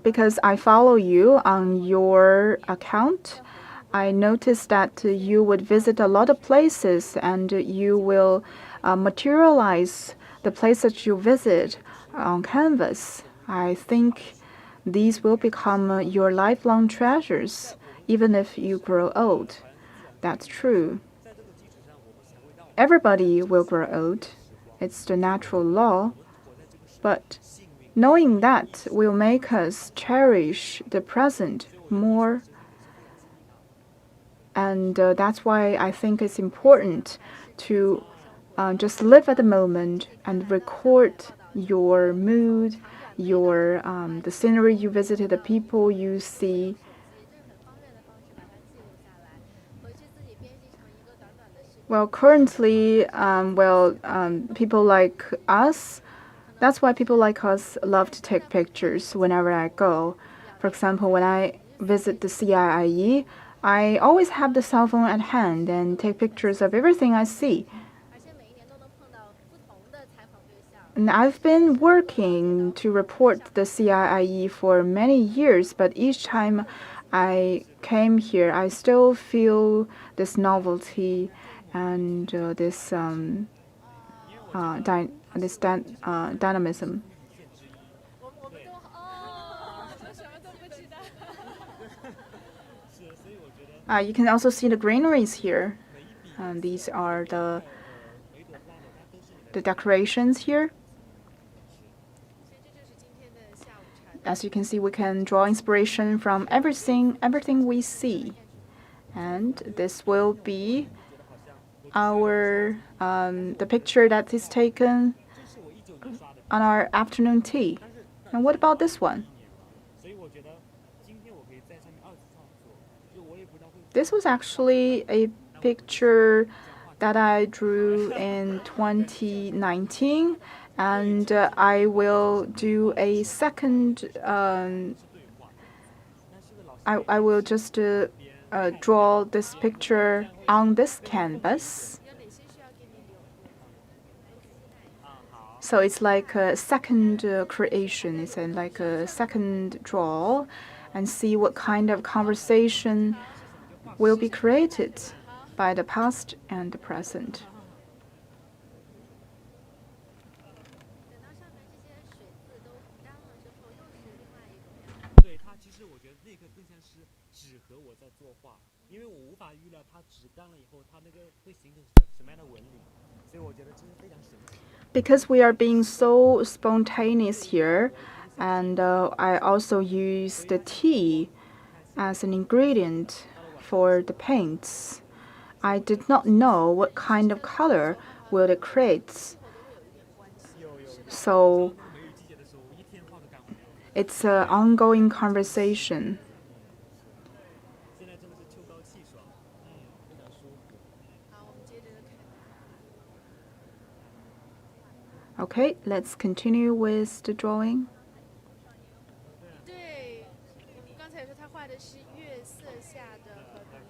Because I follow you on your account, I noticed that you would visit a lot of places and you will materialize the place that you visit on canvas, I think these will become your lifelong treasures, even if you grow old. That's true. Everybody will grow old. It's the natural law. But knowing that will make us cherish the present more. And that's why I think it's important to just live at the moment and record your mood, your the scenery you visited, the people you see. Well, currently, people like us, that's why people like us love to take pictures whenever I go. For example, when I visit the CIIE, I always have the cell phone at hand and take pictures of everything I see. And I've been working to report the CIIE for many years, but each time I came here, I still feel this novelty and this dynamism. You can also see the greeneries here. These are the decorations here. As you can see, we can draw inspiration from everything we see. And this will be our the picture that is taken on our afternoon tea. And what about this one? This was actually a picture that I drew in 2019, and I will do a second. I will just draw this picture on this canvas. So it's like a second creation. It's like a second draw, and see what kind of conversation will be created by the past and the present. Because we are being so spontaneous here, and I also use the tea as an ingredient for the paints. I did not know what kind of color will it create. So it's an ongoing conversation. Okay, let's continue with the drawing.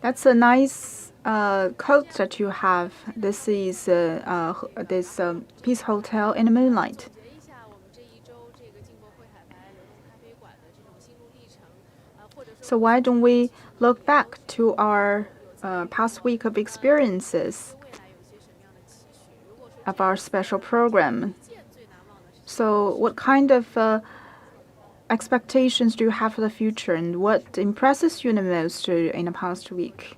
That's a nice coat that you have. This is this Peace Hotel in the moonlight. So why don't we look back to our past week of experiences of our special program? So what kind of expectations do you have for the future, and what impresses you the most in the past week?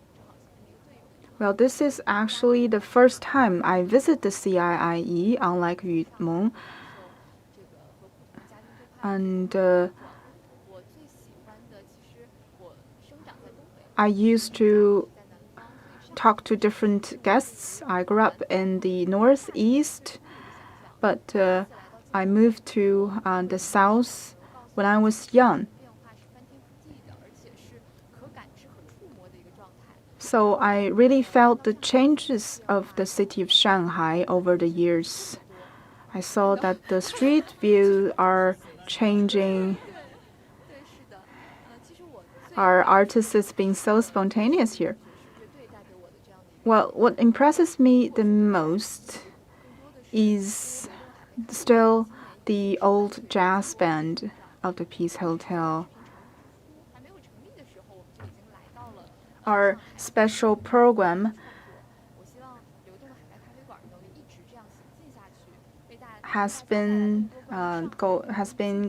Well, this is actually the first time I visit the CIIE, unlike Yumeng. And I used to talk to different guests. I grew up in the northeast, but I moved to the south when I was young. So I really felt the changes of the city of Shanghai over the years. I saw that the street views are changing. Our artist is being so spontaneous here. Well, what impresses me the most is still the old jazz band of the Peace Hotel. Our special program has been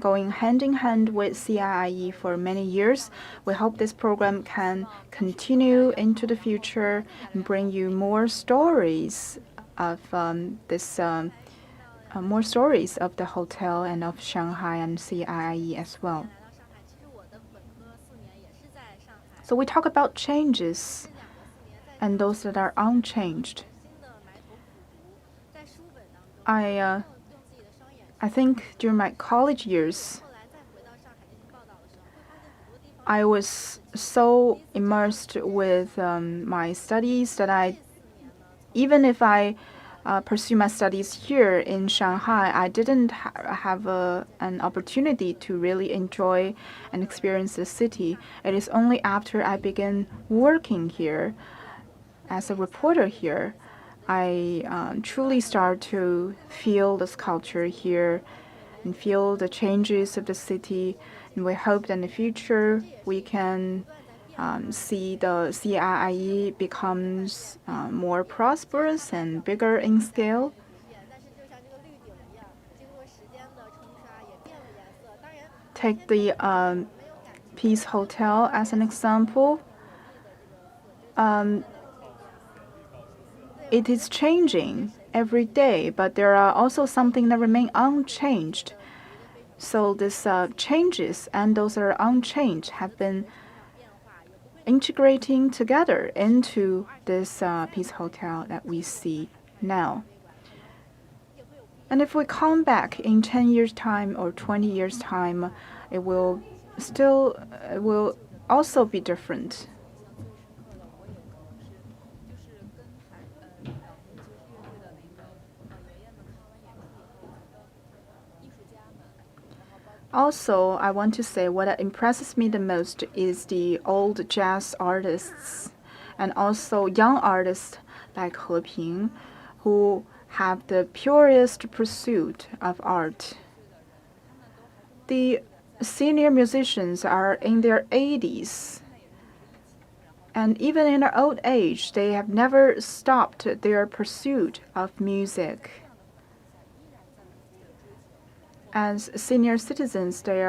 going hand in hand with CIIE for many years. We hope this program can continue into the future and bring you more stories of more stories of the hotel and of Shanghai and CIIE as well. So we talk about changes and those that are unchanged. I think during my college years, I was so immersed with my studies that even if I pursue my studies here in Shanghai, I didn't have an opportunity to really enjoy and experience the city. It is only after I began working here as a reporter here, I truly start to feel this culture here and feel the changes of the city. And we hope that in the future we can see the CIIE becomes more prosperous and bigger in scale. Take the Peace Hotel as an example. It is changing every day, but there are also something that remain unchanged. So these changes and those that are unchanged have been integrating together into this Peace Hotel that we see now. And if we come back in 10 years' time or 20 years' time, it will also be different. Also, I want to say what impresses me the most is the old jazz artists and also young artists like He Ping, who have the purest pursuit of art. The senior musicians are in their 80s, and even in their old age, they have never stopped their pursuit of music. As senior citizens, they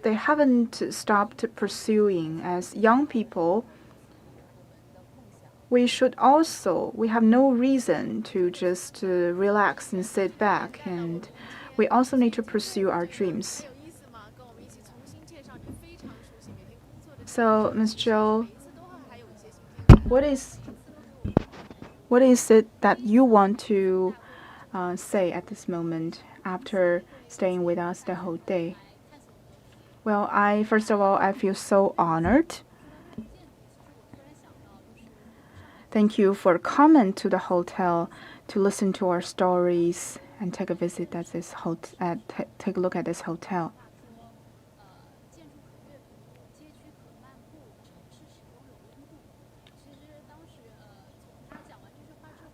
haven't stopped pursuing. As young people, we have no reason to just relax and sit back, and we also need to pursue our dreams. So, Ms. Zhou, what is it that you want to say at this moment after staying with us the whole day? Well, first of all, I feel so honored. Thank you for coming to the hotel to listen to our stories and take a visit at this take a look at this hotel.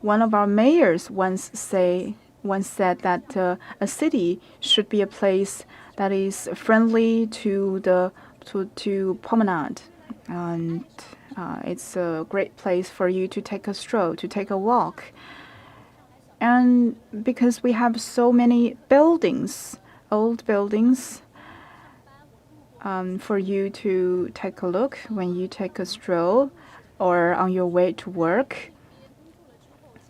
One of our mayors once said that a city should be a place that is friendly to promenade, and it's a great place for you to take a stroll, to take a walk. And because we have so many buildings, old buildings, for you to take a look when you take a stroll or on your way to work.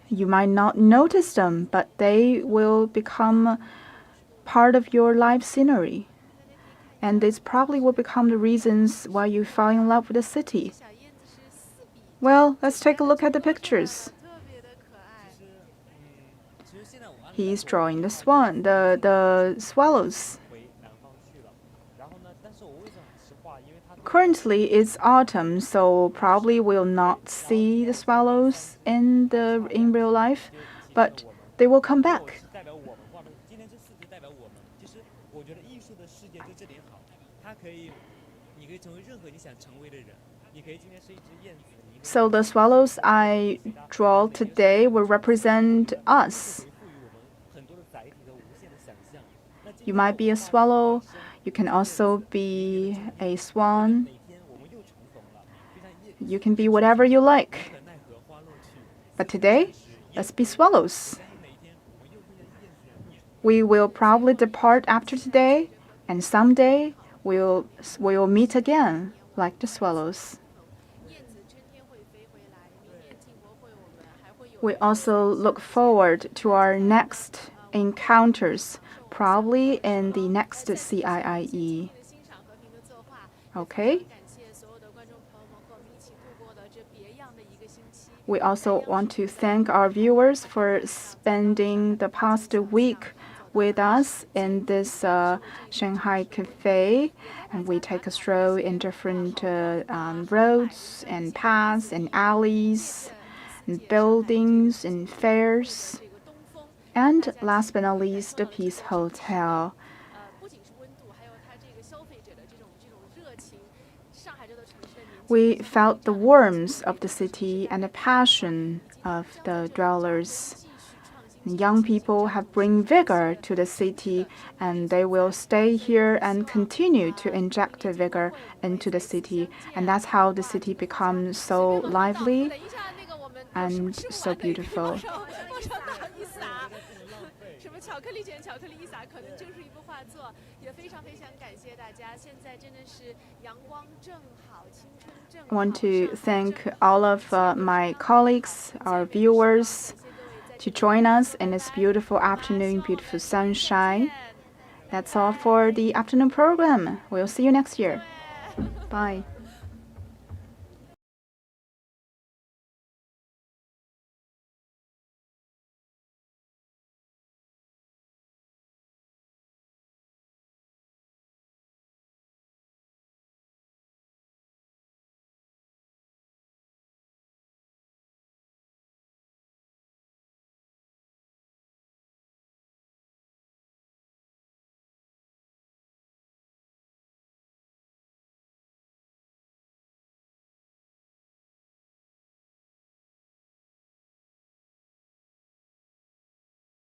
You might not notice them, but they will become part of your life scenery. And this probably will become the reasons why you fall in love with the city. Well, let's take a look at the pictures. He's drawing the swallows. Currently, it's autumn, so probably we'll not see the swallows in real life, but they will come back. So the swallows I draw today will represent us. You might be a swallow. You can also be a swan. You can be whatever you like. But today, let's be swallows. We will probably depart after today, and someday we'll meet again, like the swallows. We also look forward to our next encounters, probably in the next CIIE. Okay? We also want to thank our viewers for spending the past week with us in this Shanghai cafe, and we take a stroll in different roads and paths and alleys and buildings and fairs. And last but not least, the Peace Hotel. We felt the warmth of the city and the passion of the dwellers. Young people have bring vigor to the city, and they will stay here and continue to inject the vigor into the city. And that's how the city becomes so lively and so beautiful. I want to thank all of my colleagues, our viewers, to join us in this beautiful afternoon, beautiful sunshine. That's all for the afternoon program. We'll see you next year. Bye.